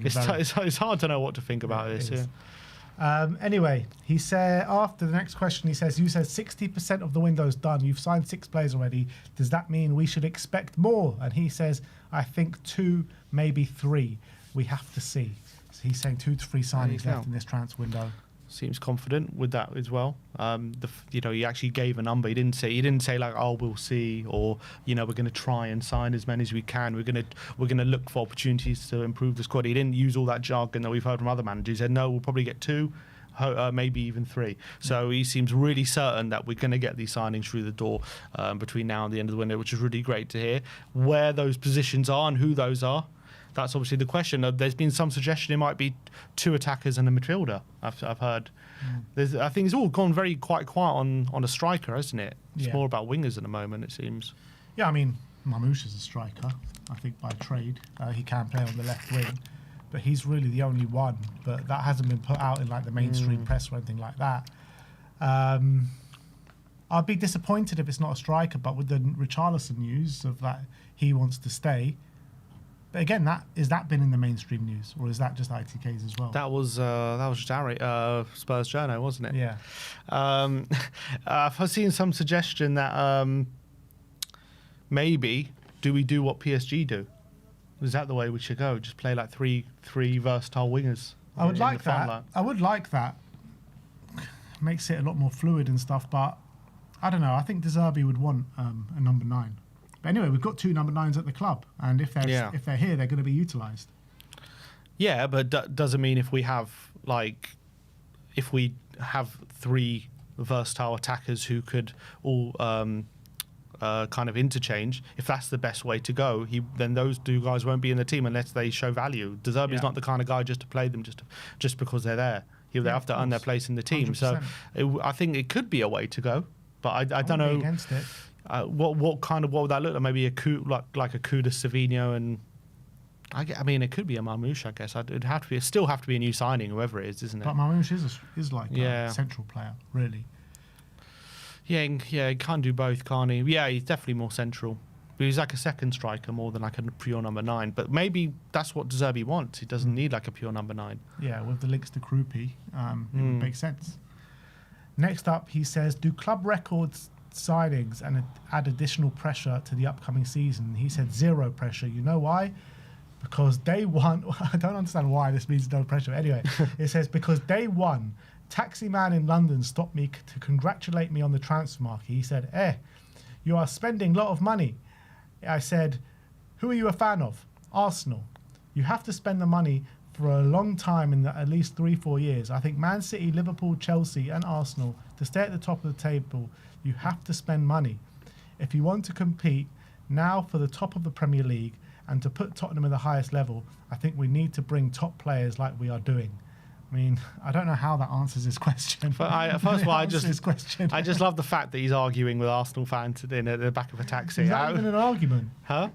It's hard to know what to think about this. Yeah. Anyway, he said after the next question, he says, "You said 60% of the window's done. You've signed 6 players already. Does that mean we should expect more?" And he says, "I think 2, maybe 3. We have to see." So he's saying 2 to 3 signings left in this transfer window. Seems confident with that as well. He actually gave a number. He didn't say like, "Oh, we'll see," or we're going to try and sign as many as we can. We're going to look for opportunities to improve the squad. He didn't use all that jargon that we've heard from other managers. He said, "No, we'll probably get 2, maybe even 3." So he seems really certain that we're going to get these signings through the door between now and the end of the window, which is really great to hear. Where those positions are and who those are, that's obviously the question. There's been some suggestion it might be 2 attackers and a midfielder. I've heard. I think it's all gone quite quiet on a striker, hasn't it? It's more about wingers at the moment, it seems. Yeah, I mean, Marmoush is a striker, I think, by trade. He can play on the left wing, but he's really the only one. But that hasn't been put out in like the mainstream press or anything like that. I'd be disappointed if it's not a striker, but with the Richarlison news of that he wants to stay. But again, has that been in the mainstream news, or is that just ITKs as well? That was just Spurs Journo, wasn't it? Yeah. I've seen some suggestion that maybe we do what PSG do? Is that the way we should go? Just play like three versatile wingers. I would like that. I would like that. Makes it a lot more fluid and stuff, but I don't know. I think De Zerbi would want a number 9. But anyway, we've got 2 number 9s at the club, and if they're here, they're going to be utilised. Yeah, but doesn't mean if we have 3 versatile attackers who could all kind of interchange, if that's the best way to go, then those 2 guys won't be in the team unless they show value. De Zerbi's not the kind of guy just to play them just because they're there. They have to earn their place in the team. 100%. So I think it could be a way to go, but I don't know. Against it. What would that look like? Maybe a coup like a coup de Savino, and I mean it could be a Marmoush. I guess it'd still have to be a new signing, whoever it is, isn't it? But Marmoush is like a central player, really. Yeah, he can't do both, can he? Yeah, he's definitely more central. But he's like a second striker more than like a pure number 9. But maybe that's what De Zerbi wants. He doesn't need like a pure number 9. Yeah, with the links to Krupi, it would make sense. Next up, he says, "Do club records signings and add additional pressure to the upcoming season?" He said 0 pressure. You know why? Because day one, I don't understand why this means no pressure. Anyway, it says, because day one, taxi man in London stopped me to congratulate me on the transfer market. He said, you are spending a lot of money. I said, who are you a fan of? Arsenal. You have to spend the money for a long time, in at least 3-4 years. I think Man City, Liverpool, Chelsea and Arsenal, to stay at the top of the table, you have to spend money. If you want to compete now for the top of the Premier League and to put Tottenham at the highest level, I think we need to bring top players like we are doing. I mean, I don't know how that answers his question. But first of all, I just love the fact that he's arguing with Arsenal fans in the back of a taxi. Is that even an argument? Huh?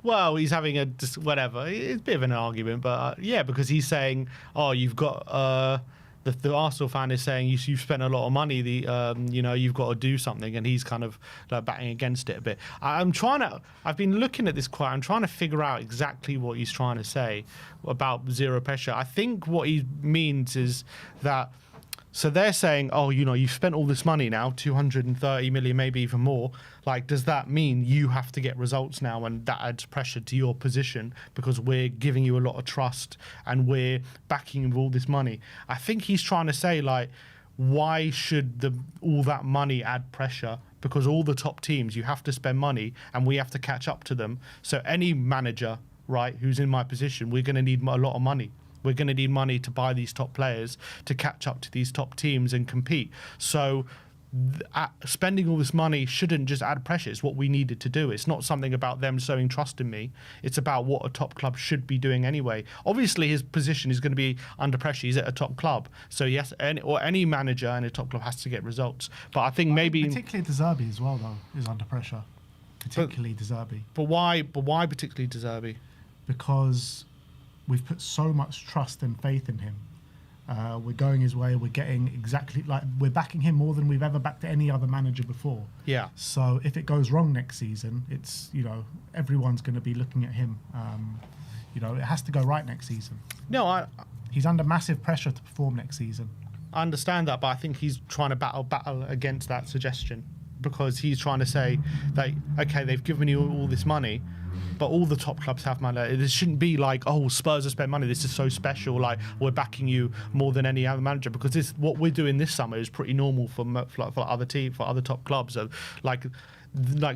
Well, he's having whatever. It's a bit of an argument, but because he's saying, "Oh, you've got." The Arsenal fan is saying you've spent a lot of money. You've got to do something, and he's kind of like batting against it a bit. I've been looking at this quote. I'm trying to figure out exactly what he's trying to say about 0 pressure. I think what he means is that. So they're saying, oh, you've spent all this money now, 230 million, maybe even more. Like, does that mean you have to get results now, and that adds pressure to your position because we're giving you a lot of trust and we're backing you with all this money? I think he's trying to say, like, why should all that money add pressure? Because all the top teams, you have to spend money and we have to catch up to them. So any manager, right, who's in my position, we're going to need a lot of money. We're going to need money to buy these top players to catch up to these top teams and compete. So spending all this money shouldn't just add pressure. It's what we needed to do. It's not something about them showing trust in me. It's about what a top club should be doing anyway. Obviously, his position is going to be under pressure. He's at a top club, so yes, any manager in a top club has to get results. But I think maybe particularly De Zerbi as well, though, is under pressure. Particularly De Zerbi. But why? But why particularly De Zerbi? Because we've put so much trust and faith in him. We're going his way. We're getting exactly we're backing him more than we've ever backed any other manager before. Yeah. So if it goes wrong next season, it's everyone's going to be looking at him. It has to go right next season. No, he's under massive pressure to perform next season. I understand that, but I think he's trying to battle against that suggestion, because he's trying to say that, okay, they've given you all this money, but all the top clubs have money. This shouldn't be like, oh, Spurs have spent money, this is so special, like we're backing you more than any other manager, because this, what we're doing this summer is pretty normal for other teams, for other top clubs. So like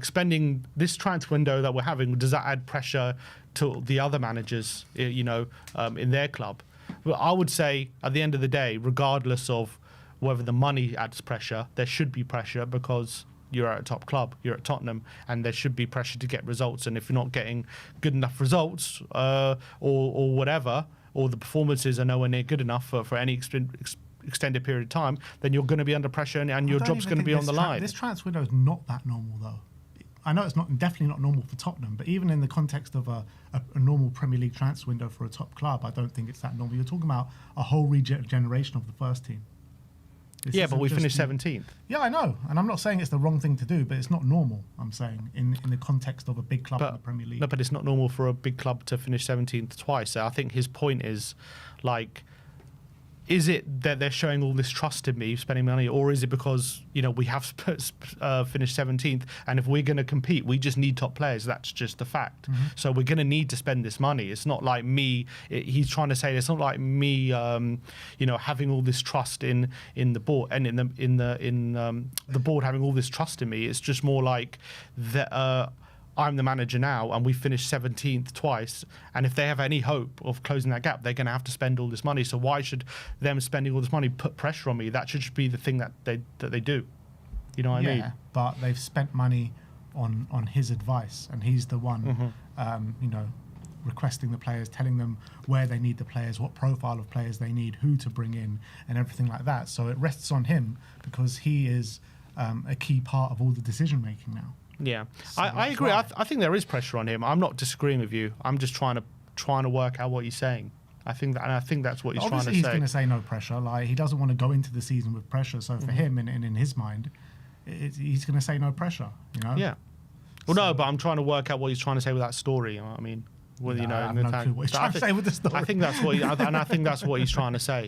spending this transfer window that we're having, does that add pressure to the other managers, in their club? But I would say at the end of the day, regardless of whether the money adds pressure, there should be pressure, because you're at a top club, you're at Tottenham, and there should be pressure to get results. And if you're not getting good enough results, or whatever, or the performances are nowhere near good enough for any extended period of time, then you're going to be under pressure, and your job's going to be on the line. This transfer window is not that normal, though. I know it's definitely not normal for Tottenham, but even in the context of a normal Premier League transfer window for a top club, I don't think it's that normal. You're talking about a whole regeneration of the first team. Yeah, but we finished 17th. Yeah, I know. And I'm not saying it's the wrong thing to do, but it's not normal, I'm saying, in the context of a big club in the Premier League. No, but it's not normal for a big club to finish 17th twice. So I think his point is, is it that they're showing all this trust in me, spending money, or is it because, we have finished 17th, and if we're going to compete, we just need top players. That's just the fact. Mm-hmm. So we're going to need to spend this money. It's not like me. He's trying to say it's not like me, having all this trust in the board, and in the board having all this trust in me. It's just more like that. I'm the manager now, and we finished 17th twice, and if they have any hope of closing that gap, they're going to have to spend all this money. So why should them spending all this money put pressure on me? That should just be the thing that they do. You know what I mean? Yeah, but they've spent money on his advice, and he's the one, requesting the players, telling them where they need the players, what profile of players they need, who to bring in, and everything like that. So it rests on him, because he is a key part of all the decision making now. Yeah, so I agree. I think there is pressure on him. I'm not disagreeing with you. I'm just trying to work out what he's saying. I think that's what he's trying to say. Obviously, he's going to say no pressure. Like, he doesn't want to go into the season with pressure. So for him, and in his mind, he's going to say no pressure. Yeah. Well, no, but I'm trying to work out what he's trying to say with that story. You know what I mean? I have no clue what he's trying to say with the story. I think that's what I think that's what he's trying to say.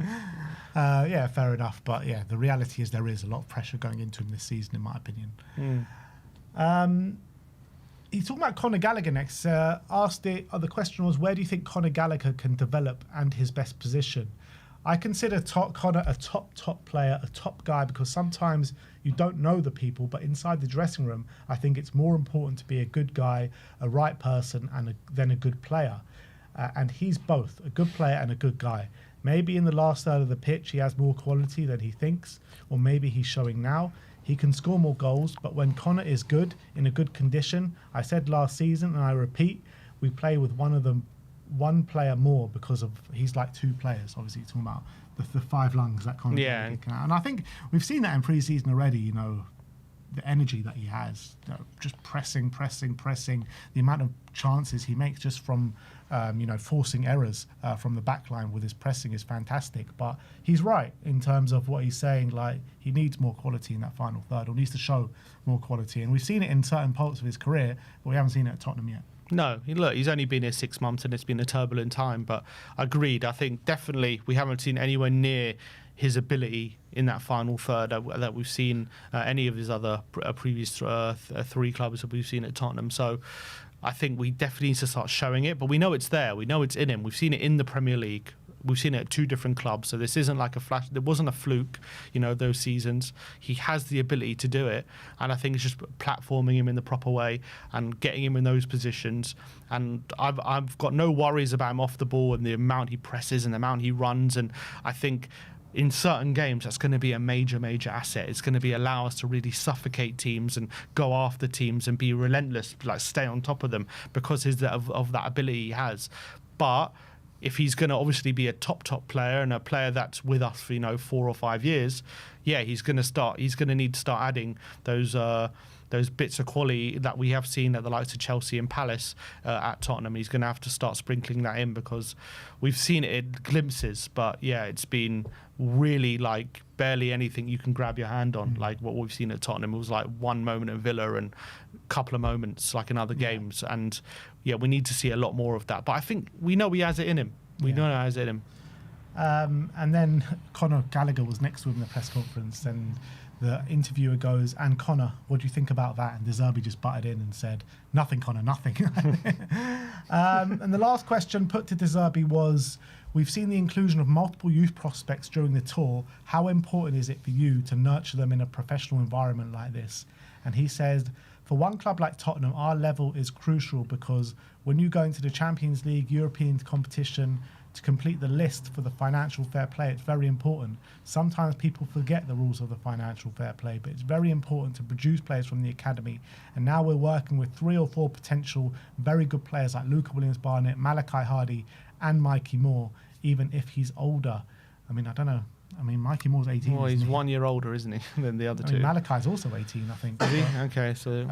Yeah, fair enough. But yeah, the reality is there is a lot of pressure going into him this season, in my opinion. He's talking about Conor Gallagher next. The question was, where do you think Conor Gallagher can develop and his best position? I consider Conor a top player, a top guy, because sometimes you don't know the people, but inside the dressing room, I think it's more important to be a good guy, a right person, than a good player. And he's both a good player and a good guy. Maybe in the last third of the pitch, he has more quality than he thinks, or maybe he's showing now. He can score more goals, but when Conor is good, in a good condition, I said last season, and I repeat, we play with one player more, because he's like two players. Obviously, you're talking about the five lungs that Conor. Yeah. And I think we've seen that in pre-season already. The energy that he has, just pressing, the amount of chances he makes just from, forcing errors from the back line with his pressing is fantastic. But he's right in terms of what he's saying. Like, he needs more quality in that final third, or needs to show more quality. And we've seen it in certain parts of his career, but we haven't seen it at Tottenham yet. No, look, he's only been here 6 months, and it's been a turbulent time. But agreed, I think definitely we haven't seen anywhere near his ability in that final third that we've seen any of his other previous three clubs that we've seen at Tottenham. So I think we definitely need to start showing it, but we know it's there. We know it's in him. We've seen it in the Premier League. We've seen it at 2 different clubs, so this isn't like a flash. There wasn't a fluke, those seasons. He has the ability to do it, and I think it's just platforming him in the proper way and getting him in those positions. And I've got no worries about him off the ball and the amount he presses and the amount he runs. And I think in certain games, that's going to be a major, major asset. It's going to allow us to really suffocate teams and go after teams and be relentless, like stay on top of them because of that ability he has. But if he's going to obviously be a top player and a player that's with us for 4 or 5 years, he's going to need to start adding those bits of quality that we have seen at the likes of Chelsea and Palace at Tottenham. He's going to have to start sprinkling that in because we've seen it in glimpses, but it's been really like barely anything you can grab your hand on. Like what we've seen at Tottenham, it was like one moment at Villa and a couple of moments like in other games. And we need to see a lot more of that. But I think we know he has it in him. We know he has it in him. And then Conor Gallagher was next to him in the press conference, and the interviewer goes, "And Conor, what do you think about that?" And De Zerbi just butted in and said, "Nothing, Conor, nothing." And the last question put to De Zerbi was, "We've seen the inclusion of multiple youth prospects during the tour. How important is it for you to nurture them in a professional environment like this?" And he says, "For one club like Tottenham, our level is crucial because when you go into the Champions League, European competition, to complete the list for the financial fair play, it's very important. Sometimes people forget the rules of the financial fair play, but it's very important to produce players from the academy. And now we're working with 3 or 4 potential very good players like Luca Williams-Barnett, Malachi Hardy, and Mikey Moore, even if he's older." I mean, I don't know. I mean, Mikey Moore's 18. Well, he's 1 year older, isn't he, than the other 2? Malachi's also 18, I think. Is he? Okay, so...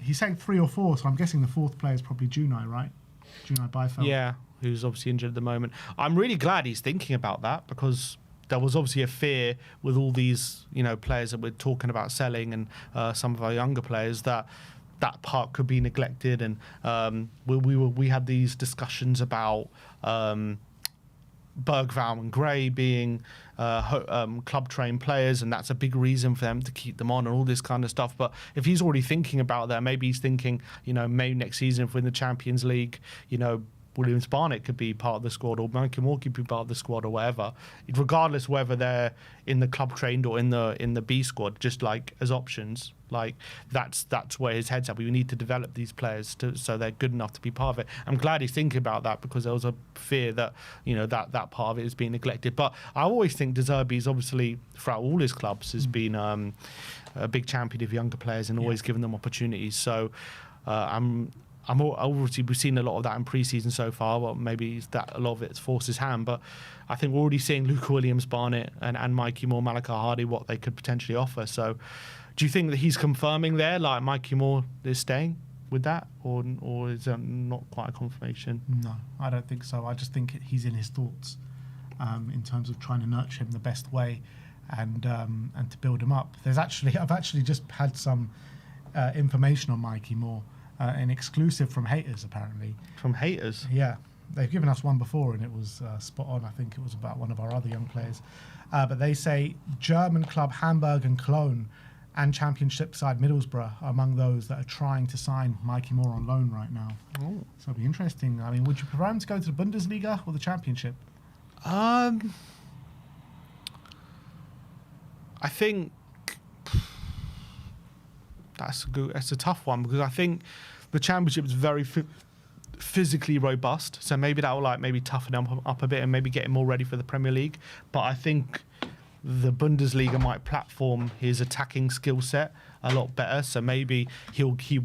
he's saying 3 or 4, so I'm guessing the 4th player is probably Junai, right? Junai Beifeld. Yeah, who's obviously injured at the moment. I'm really glad he's thinking about that because there was obviously a fear with all these, players that we're talking about selling and some of our younger players that part could be neglected. And we had these discussions about Bergvall and Gray being club-trained players, and that's a big reason for them to keep them on and all this kind of stuff. But if he's already thinking about that, maybe he's thinking, maybe next season if we're in the Champions League, Williams-Barnett could be part of the squad, or Mikey Moore could be part of the squad, or whatever. Regardless whether they're in the club trained or in the B squad, just like as options. Like that's where his head's at. We need to develop these players so they're good enough to be part of it. I'm glad he's thinking about that because there was a fear that that part of it is being neglected. But I always think De Zerbi's obviously throughout all his clubs has been a big champion of younger players and always given them opportunities. So obviously we've seen a lot of that in pre-season so far. Well, maybe that a lot of it's forced his hand, but I think we're already seeing Luca Williams-Barnett and Mikey Moore, Malachi Hardy, what they could potentially offer. So, do you think that he's confirming there, like Mikey Moore is staying with that, or is that not quite a confirmation? No, I don't think so. I just think he's in his thoughts in terms of trying to nurture him the best way and to build him up. I've actually just had some information on Mikey Moore. An exclusive from Haters, apparently. From Haters? Yeah. They've given us one before, and it was spot on. I think it was about one of our other young players. But they say German club Hamburg and Cologne and Championship side Middlesbrough are among those that are trying to sign Mikey Moore on loan right now. Oh. So it'll be interesting. I mean, would you prefer him to go to the Bundesliga or the Championship? I think... That's a tough one because I think the Championship is very physically robust, so maybe that will maybe toughen him up a bit and maybe get him more ready for the Premier League. But I think the Bundesliga might platform his attacking skill set a lot better, so maybe he would he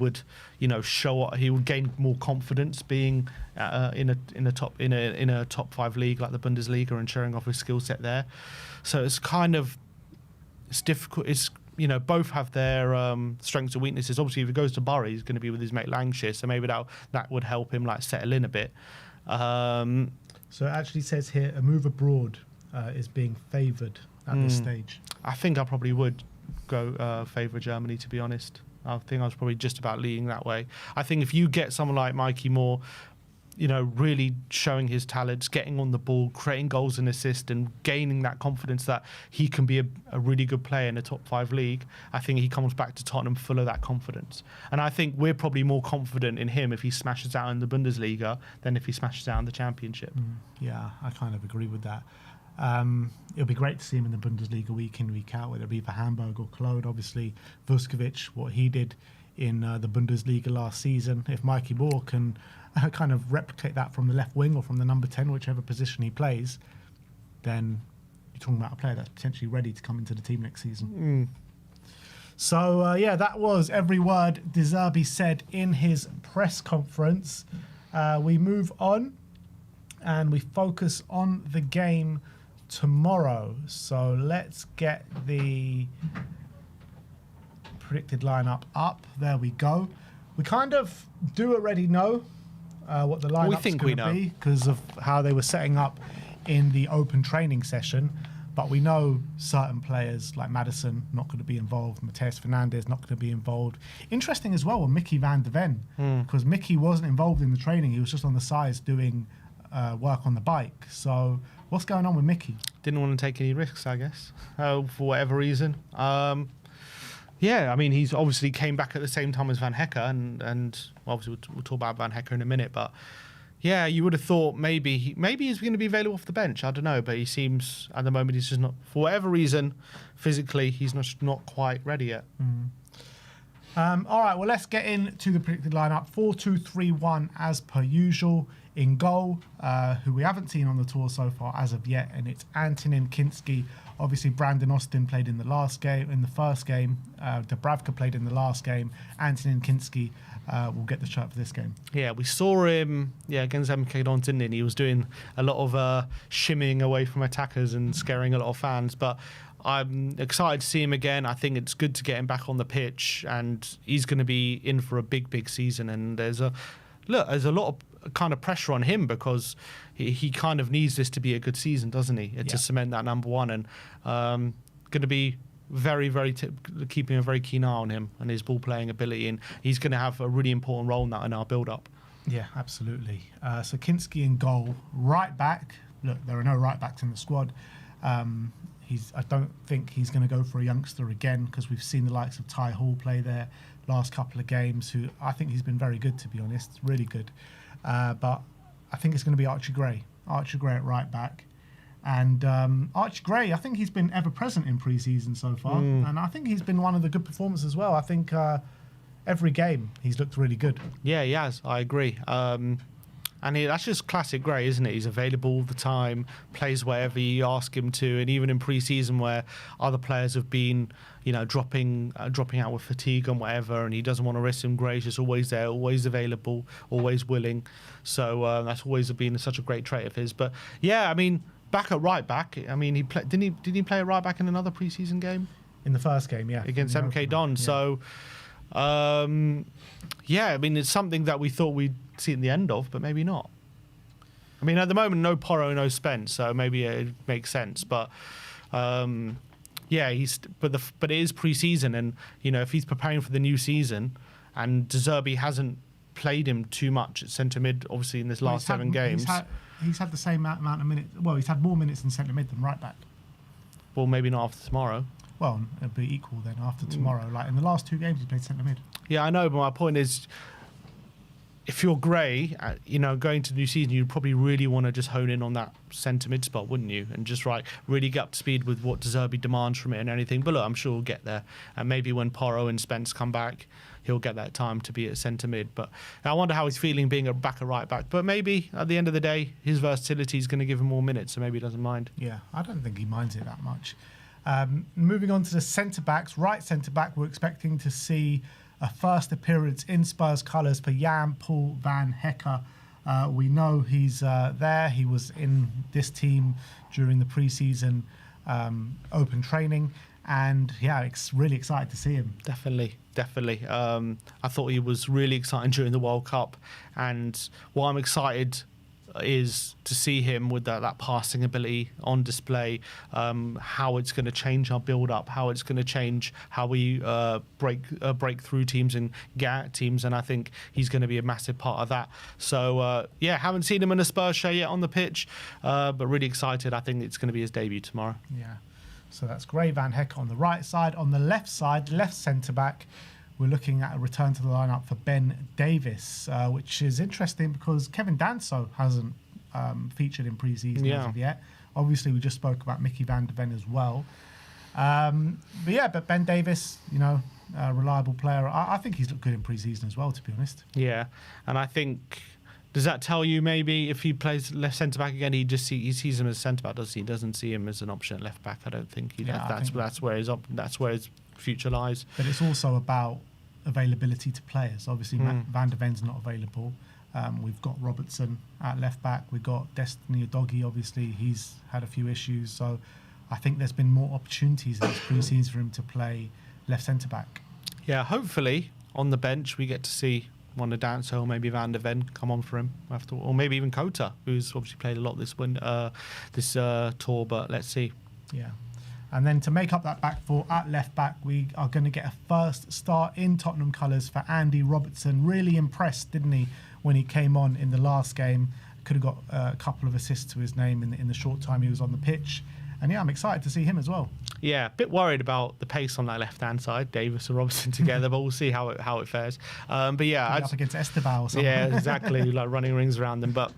would gain more confidence being in a top 5 league like the Bundesliga and showing off his skill set there. So it's difficult. It's both have their strengths and weaknesses. Obviously, if he goes to Bury, he's going to be with his mate Langshire, so maybe that would help him settle in a bit. So it actually says here a move abroad is being favoured at this stage. I think I probably would go favour Germany, to be honest. I think I was probably just about leaning that way. I think if you get someone like Mikey Moore, really showing his talents, getting on the ball, creating goals and assists, and gaining that confidence that he can be a really good player in a top 5 league. I think he comes back to Tottenham full of that confidence. And I think we're probably more confident in him if he smashes out in the Bundesliga than if he smashes out in the Championship. Yeah, I kind of agree with that. It'll be great to see him in the Bundesliga week in, week out, whether it be for Hamburg or Cologne. Obviously, Vuskovic, what he did in the Bundesliga last season. If Mikey Moore can kind of replicate that from the left wing or from the number 10, whichever position he plays, then you're talking about a player that's potentially ready to come into the team next season. So, that was every word De Zerbi said in his press conference. We move on and we focus on the game tomorrow. So let's get the predicted lineup up. There we go. We kind of do already know what the lineup's going to be because of how they were setting up in the open training session. But we know certain players like Maddison not going to be involved, Mateus Fernandes not going to be involved. Interesting as well with Mickey van de Ven, because Mickey wasn't involved in the training. He was just on the sides doing work on the bike. So what's going on with Mickey? Didn't want to take any risks, I guess, for whatever reason. Yeah, I mean, he's obviously came back at the same time as Van Hecke, and obviously we'll talk about Van Hecke in a minute, but yeah, you would have thought maybe he's going to be available off the bench. I don't know, but he seems at the moment he's just not, for whatever reason, physically he's not quite ready yet. All right, well, let's get into the predicted lineup. 4-2-3-1 as per usual. In goal, who we haven't seen on the tour so far as of yet, and it's Antonin Kinski. Obviously, Brandon Austin played in the first game. Dubravka played in the last game. Antonin Kinski will get the shirt for this game. Yeah, we saw him against MK Dons, didn't he? And he was doing a lot of shimmying away from attackers and scaring a lot of fans. But I'm excited to see him again. I think it's good to get him back on the pitch, and he's going to be in for a big season. And there's a lot of kind of pressure on him because he kind of needs this to be a good season, doesn't he? To cement that number one, and going to be very keeping a very keen eye on him and his ball playing ability, and he's going to have a really important role in our build up. Yeah, absolutely. So Kinski in goal, right back. Look, there are no right backs in the squad. I don't think he's going to go for a youngster again because we've seen the likes of Ty Hall play there last couple of games. Who I think he's been very good, to be honest, really good. But I think it's going to be Archie Gray at right back. And Archie Gray, I think he's been ever present in pre-season so far. And I think he's been one of the good performers as well. I think every game he's looked really good. Yeah, he has. I agree. And that's just classic Gray, isn't it? He's available all the time, plays wherever you ask him to, and even in pre-season where other players have been, dropping out with fatigue and whatever, and he doesn't want to risk him. Gray's just always there, always available, always willing. So that's always been such a great trait of his. But yeah, I mean, back at right back. I mean, did he play at right back in another pre-season game? In the first game, yeah, against MK Dons. Yeah. So. I mean, it's something that we thought we'd see at the end of, but maybe not. I mean, at the moment, no Porro, no Spence, so maybe it makes sense. But but it is pre-season, and if he's preparing for the new season, and De Zerbi hasn't played him too much at centre mid, obviously in this last 7 games. He's had the same amount of minutes. Well, he's had more minutes in centre mid than right back. Well, maybe not after tomorrow. Well, it'll be equal then after tomorrow. Like in the last 2 games, he played centre mid. Yeah, I know, but my point is, if you're Gray, going to the new season, you'd probably really want to just hone in on that centre mid spot, wouldn't you? And just really get up to speed with what De Zerbi demands from it and anything. But look, I'm sure we'll get there. And maybe when Porro and Spence come back, he'll get that time to be at centre mid. But I wonder how he's feeling being back at right back. But maybe at the end of the day, his versatility is going to give him more minutes, so maybe he doesn't mind. Yeah, I don't think he minds it that much. Moving on to the centre-backs, right centre-back, we're expecting to see a first appearance in Spurs colours for Jan-Paul Van Hecke. We know he's there. He was in this team during the pre-season open training. And yeah, it's really excited to see him. Definitely. I thought he was really exciting during the World Cup. And what I'm excited is to see him with that passing ability on display, how it's going to change our build-up, how it's going to change how we break through teams and get at teams, and I think he's going to be a massive part of that. So, haven't seen him in a Spurs show yet on the pitch, but really excited. I think it's going to be his debut tomorrow. Yeah, so that's Gray Van Hecke on the right side. On the left side, left centre-back, we're looking at a return to the lineup for Ben Davies, which is interesting because Kevin Danso hasn't featured in pre-season as of yet. Obviously, we just spoke about Mickey van der Ven as well. But Ben Davies, a reliable player. I think he's looked good in pre-season as well, to be honest. Yeah, and I think... Does that tell you maybe if he plays left centre back again, he sees him as centre back, does he? He doesn't see him as an option at left back. I don't think that's where his future lies. But it's also about availability to players. Obviously, Van der Ven's not available. We've got Robertson at left back. We've got Destiny Udogie. Obviously, he's had a few issues. So I think there's been more opportunities in this pre-season for him to play left centre back. Yeah, hopefully on the bench we get to see one of Danso or maybe Van der Ven come on for him after, or maybe even Kota, who's obviously played a lot this tour. But let's see. Yeah. And then to make up that back four at left back, we are going to get a first start in Tottenham colours for Andy Robertson. Really impressed, didn't he, when he came on in the last game? Could have got a couple of assists to his name in the short time he was on the pitch. And yeah, I'm excited to see him as well. Yeah, a bit worried about the pace on that left-hand side, Davis and Robertson together, but we'll see how it fares. But yeah, up against Esteban or something. Yeah, exactly, like running rings around them. But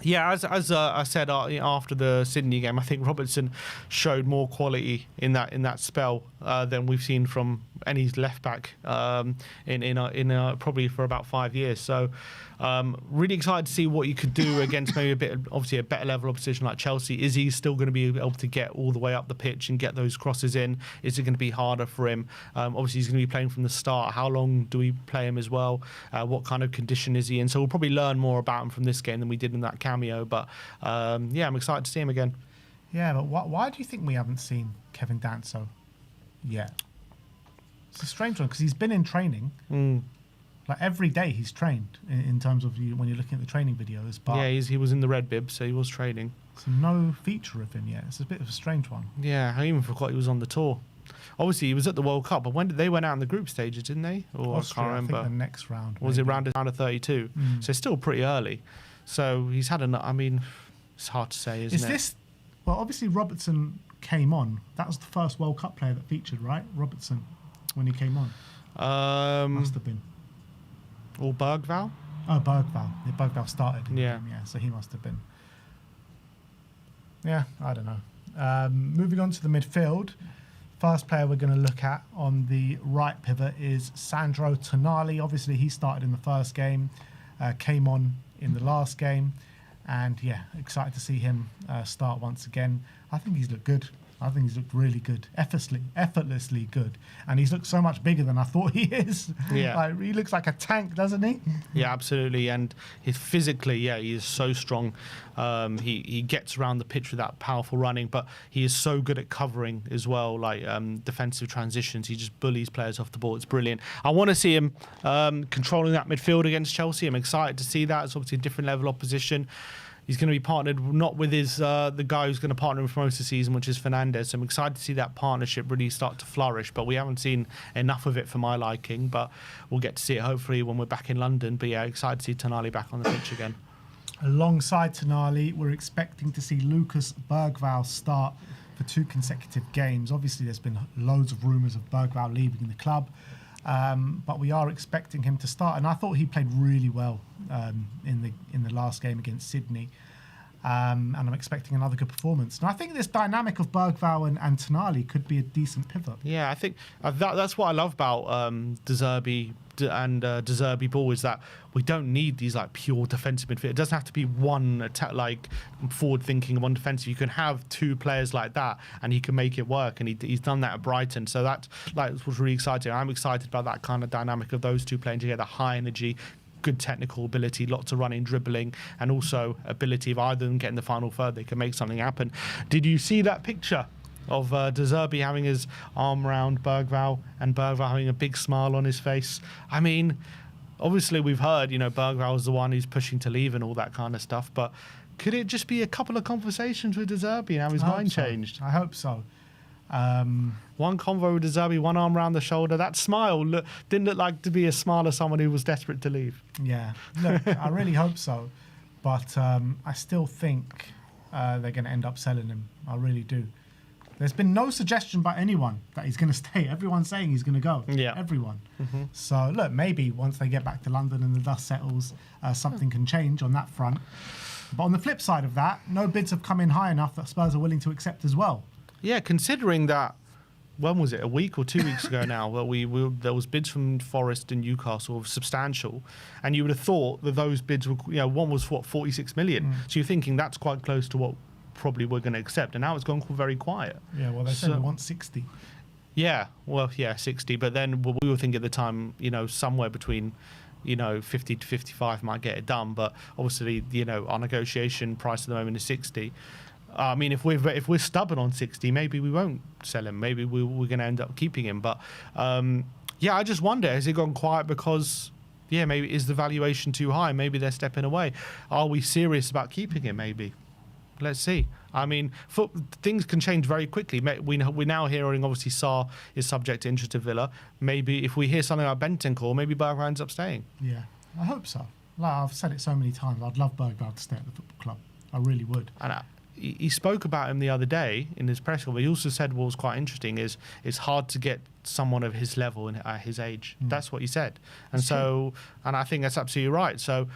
yeah, as I said after the Sydney game, I think Robertson showed more quality in that spell than we've seen from any left back in probably for about 5 years. So really excited to see what you could do against maybe a better level of opposition like Chelsea. Is he still going to be able to get all the way up the pitch and get those crosses in? Is it going to be harder for him? Obviously, he's going to be playing from the start. How long do we play him as well? What kind of condition is he in? So we'll probably learn more about him from this game than we did in that cameo. But yeah, I'm excited to see him again. Yeah, but why do you think we haven't seen Kevin Danso yet? It's a strange one because he's been in training. Like every day he's trained in terms of when you're looking at the training videos. But yeah, he was in the red bib, so he was training. So no feature of him yet. It's a bit of a strange one. Yeah, I even forgot he was on the tour. Obviously, he was at the World Cup, but when did they went out in the group stages, didn't they? Or Austria, I can't remember. I think the next round. Or was it round of 32? So it's still pretty early. So he's had I mean, it's hard to say, isn't it? Well, obviously Robertson came on. That was the first World Cup player that featured, right? Robertson, when he came on. Must have been. Or Bergvall? Oh, Bergvall. Yeah, Bergvall started. Yeah, so he must have been. Yeah, I don't know. Moving on to the midfield. First player we're going to look at on the right pivot is Sandro Tonali. Obviously, he started in the first game, came on in the last game. And yeah, excited to see him start once again. I think he's looked good. I think he's looked really good, effortlessly good, and he's looked so much bigger than I thought he is. Yeah, like, he looks like a tank, doesn't he? Yeah, absolutely. And physically, he is so strong. He gets around the pitch with that powerful running, but he is so good at covering as well, like defensive transitions. He just bullies players off the ball. It's brilliant. I want to see him controlling that midfield against Chelsea. I'm excited to see that. It's obviously a different level of opposition. He's going to be partnered not with the guy who's going to partner him for most of the season, which is Fernandes. So I'm excited to see that partnership really start to flourish. But we haven't seen enough of it for my liking. But we'll get to see it hopefully when we're back in London. But yeah, excited to see Tonali back on the pitch again. Alongside Tonali, we're expecting to see Lucas Bergvall start for 2 consecutive games. Obviously, there's been loads of rumours of Bergvall leaving the club. But we are expecting him to start, and I thought he played really well in the last game against Sydney, and I'm expecting another good performance. And I think this dynamic of Bergvall and Tonali could be a decent pivot. Yeah, I think that's what I love about De Zerbi ball is that we don't need these like pure defensive midfield. It doesn't have to be one attack, like forward thinking and one defensive. You can have 2 players like that and he can make it work, and he's done that at Brighton. So that was really exciting. I'm excited about that kind of dynamic of those 2 playing together. High energy, good technical ability, lots of running, dribbling, and also ability of either of them getting the final third. They can make something happen. Did you see that picture of De Zerbi having his arm around Bergvall and Bergvall having a big smile on his face? I mean, obviously we've heard, Bergvall's the one who's pushing to leave and all that kind of stuff, but could it just be a couple of conversations with De Zerbi and have his mind changed? I hope so. One convo with De Zerbi, one arm around the shoulder. That smile didn't look like to be a smile of someone who was desperate to leave. Yeah, look, I really hope so. But I still think they're going to end up selling him. I really do. There's been no suggestion by anyone that he's going to stay. Everyone's saying he's going to go. Yeah. Everyone. So, look, maybe once they get back to London and the dust settles, something can change on that front. But on the flip side of that, no bids have come in high enough that Spurs are willing to accept as well. Yeah, considering that, when was it, a week or 2 weeks ago now, that there was bids from Forest and Newcastle substantial, and you would have thought that those bids were, one was 46 million. So you're thinking that's quite close to what probably we're going to accept, and now it's gone very quiet. Yeah, well, they said they want 60. Yeah, 60, but then we were thinking at the time, somewhere between 50 to 55 might get it done, but obviously, our negotiation price at the moment is 60. I mean, if we're stubborn on 60, maybe we won't sell him. Maybe we're going to end up keeping him. But I just wonder, has it gone quiet because, maybe is the valuation too high? Maybe they're stepping away. Are we serious about keeping him? Maybe. Let's see. I mean, things can change very quickly. We're now hearing, obviously, Sarr is subject to interest to Villa. Maybe if we hear something about Bentancur, maybe Bergvall ends up staying. Yeah, I hope so. Like I've said it so many times, I'd love Bergvall to stay at the football club. I really would. And he spoke about him the other day in his press conference. He also said what was quite interesting is it's hard to get someone of his level and at his age. That's what he said. And and I think that's absolutely right. So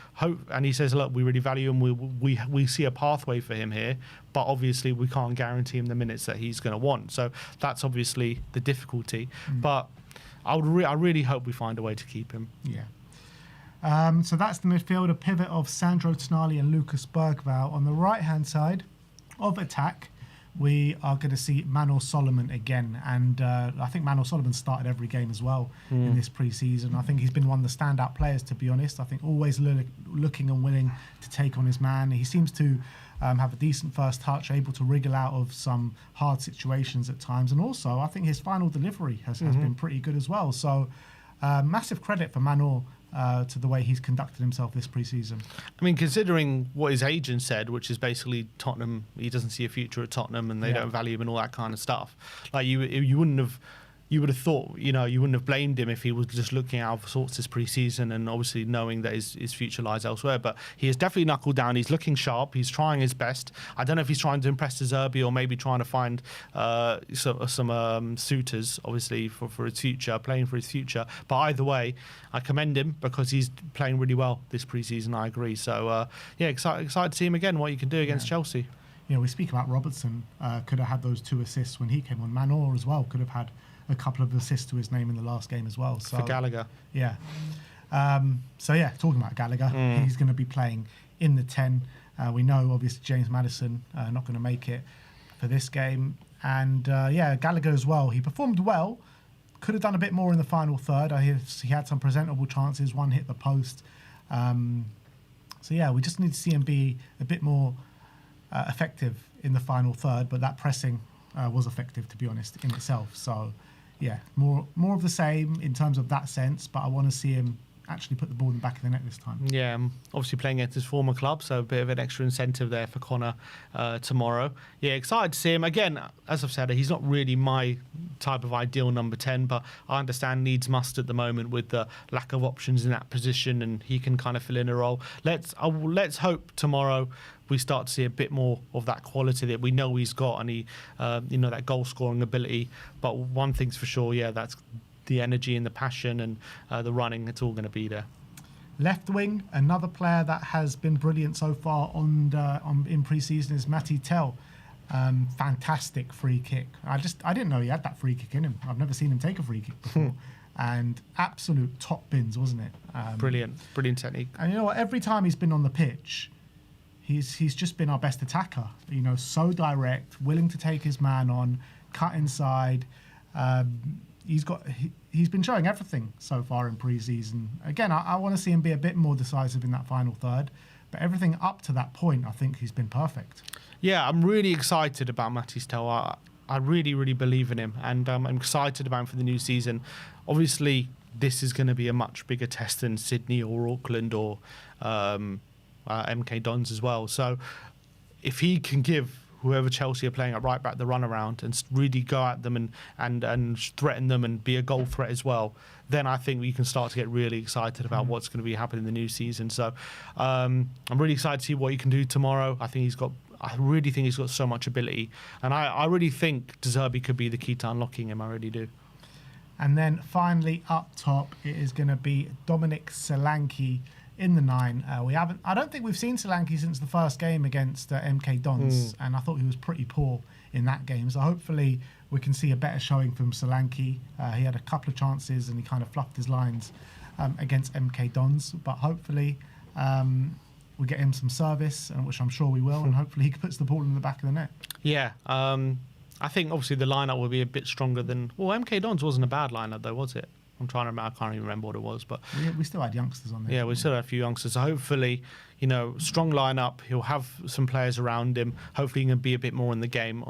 and he says, look, we really value him. We see a pathway for him here, but obviously we can't guarantee him the minutes that he's going to want. So that's obviously the difficulty. But I really hope we find a way to keep him. Yeah. So that's the midfield, a pivot of Sandro Tonali and Lucas Bergvall. On the right-hand side of attack, we are going to see Manor Solomon again. And I think Manor Solomon started every game as well in this pre-season. I think he's been one of the standout players, to be honest. I think always looking and willing to take on his man. He seems to have a decent first touch, able to wriggle out of some hard situations at times. And also, I think his final delivery has been pretty good as well. So massive credit for Manor to the way he's conducted himself this pre-season. I mean, considering what his agent said, which is basically Tottenham, he doesn't see a future at Tottenham and they don't value him and all that kind of stuff. Like you would have thought, you wouldn't have blamed him if he was just looking out of sorts this pre-season and obviously knowing that his future lies elsewhere. But he has definitely knuckled down. He's looking sharp. He's trying his best. I don't know if he's trying to impress De Zerbi or maybe trying to find some suitors, obviously, for his future, playing for his future. But either way, I commend him because he's playing really well this pre-season, I agree. So, excited to see him again, what he can do against Chelsea. We speak about Robertson, could have had those 2 assists when he came on. Manor as well could have had a couple of assists to his name in the last game as well. So, for Gallagher. Yeah. Talking about Gallagher, he's going to be playing in the 10. We know, obviously, James Maddison not going to make it for this game. And, Gallagher as well. He performed well. Could have done a bit more in the final third. He had some presentable chances. One hit the post. We just need to see him be a bit more effective in the final third. But that pressing was effective, to be honest, in itself. So, more of the same in terms of that sense, but I want to see him actually put the ball in the back of the net this time. Yeah, obviously playing against his former club, so a bit of an extra incentive there for Connor tomorrow. Yeah, excited to see him. Again, as I've said, he's not really my type of ideal number 10, but I understand needs must at the moment with the lack of options in that position, and he can kind of fill in a role. Let's hope tomorrow we start to see a bit more of that quality that we know he's got, and he, that goal-scoring ability. But one thing's for sure, that's the energy and the passion and the running. It's all going to be there. Left wing, another player that has been brilliant so far in pre-season is Matty Tell. Fantastic free kick. I didn't know he had that free kick in him. I've never seen him take a free kick before. And absolute top bins, wasn't it? Brilliant technique. And you know what? Every time he's been on the pitch, he's just been our best attacker. So direct, willing to take his man on, cut inside. He's been showing everything so far in pre-season. Again, I want to see him be a bit more decisive in that final third, but everything up to that point, I think he's been perfect. Yeah, I'm really excited about Matty Tell. I really, really believe in him, and I'm excited about him for the new season. Obviously, this is going to be a much bigger test than Sydney or Auckland or MK Dons as well. So if he can give whoever Chelsea are playing at right back the run around and really go at them and threaten them and be a goal threat as well, then I think we can start to get really excited about what's going to be happening in the new season. So I'm really excited to see what he can do tomorrow. I really think he's got so much ability, and I really think De Zerbi could be the key to unlocking him. I really do. And then finally up top, it is going to be Dominic Solanke in the 9. I don't think we've seen Solanke since the first game against MK Dons, and I thought he was pretty poor in that game. So hopefully we can see a better showing from Solanke. He had a couple of chances and he kind of fluffed his lines against MK Dons, but hopefully we get him some service, which I'm sure we will, and hopefully he puts the ball in the back of the net. Yeah, I think obviously the lineup will be a bit stronger than. Well, MK Dons wasn't a bad lineup though, was it? I'm trying to remember. I can't even remember what it was, but we still had youngsters on there. Yeah, we still had a few youngsters. So hopefully, strong lineup. He'll have some players around him. Hopefully, he can be a bit more in the game.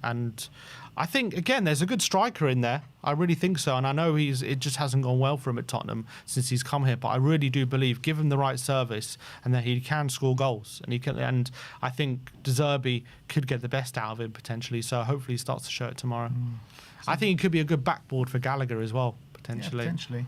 And I think again, there's a good striker in there. I really think so. And I know it just hasn't gone well for him at Tottenham since he's come here. But I really do believe, give him the right service, and that he can score goals. And he can. And I think De Zerbi could get the best out of him potentially. So hopefully, he starts to show it tomorrow. I think he could be a good backboard for Gallagher as well. Potentially. Yeah, potentially.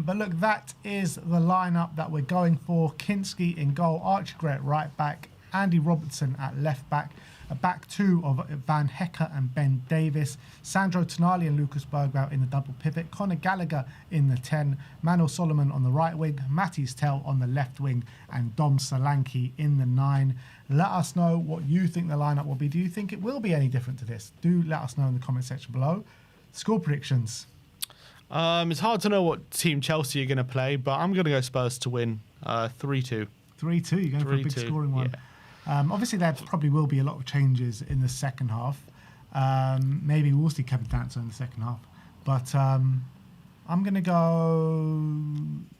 But look, that is the lineup that we're going for. Kinski in goal, Archie Gray at right back, Andy Robertson at left back, a back two of Van Hecke and Ben Davis, Sandro Tonali and Lucas Bergwijn in the double pivot, Conor Gallagher in the 10, Manuel Solomon on the right wing, Matties Tell on the left wing, and Dom Solanke in the 9. Let us know what you think the lineup will be. Do you think it will be any different to this? Do let us know in the comment section below. Score predictions. It's hard to know what team Chelsea are going to play, but I'm going to go Spurs to win 3-2. 3-2, you're going for a big scoring one. Yeah. Obviously, there probably will be a lot of changes in the second half. Maybe we'll see Kevin Dancer in the second half. But I'm going to go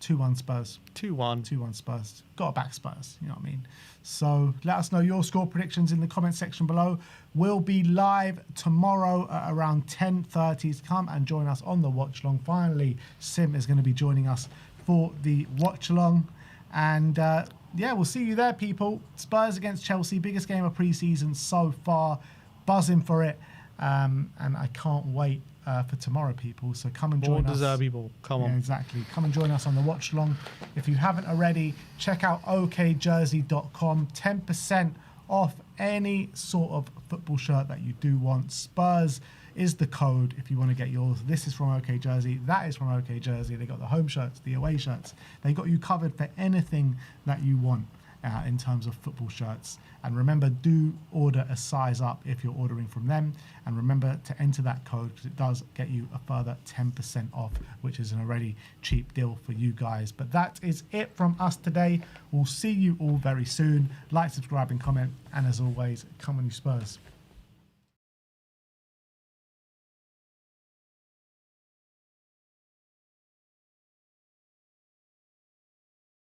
2-1 Spurs. 2-1. 2-1 Spurs. Got to back Spurs, you know what I mean? So let us know your score predictions in the comment section below. We'll be live tomorrow at around 10:30. Come and join us on the watch along. Finally, Sim is going to be joining us for the watch along. And yeah, we'll see you there, people. Spurs against Chelsea, biggest game of pre-season so far. Buzzing for it. And I can't wait for tomorrow, people. So come and join us. More De Zerbi ball. Come on. Yeah, exactly. Come and join us on the watch along. If you haven't already, check out okjersey.com. 10% off any sort of football shirt that you do want. Spurs is the code if you want to get yours. This is from OK Jersey. That is from OK Jersey. They got the home shirts, the away shirts. They got you covered for anything that you want in terms of football shirts. And remember, do order a size up if you're ordering from them. And remember to enter that code because it does get you a further 10% off, which is an already cheap deal for you guys. But that is it from us today. We'll see you all very soon. Like, subscribe, and comment. And as always, come on you Spurs.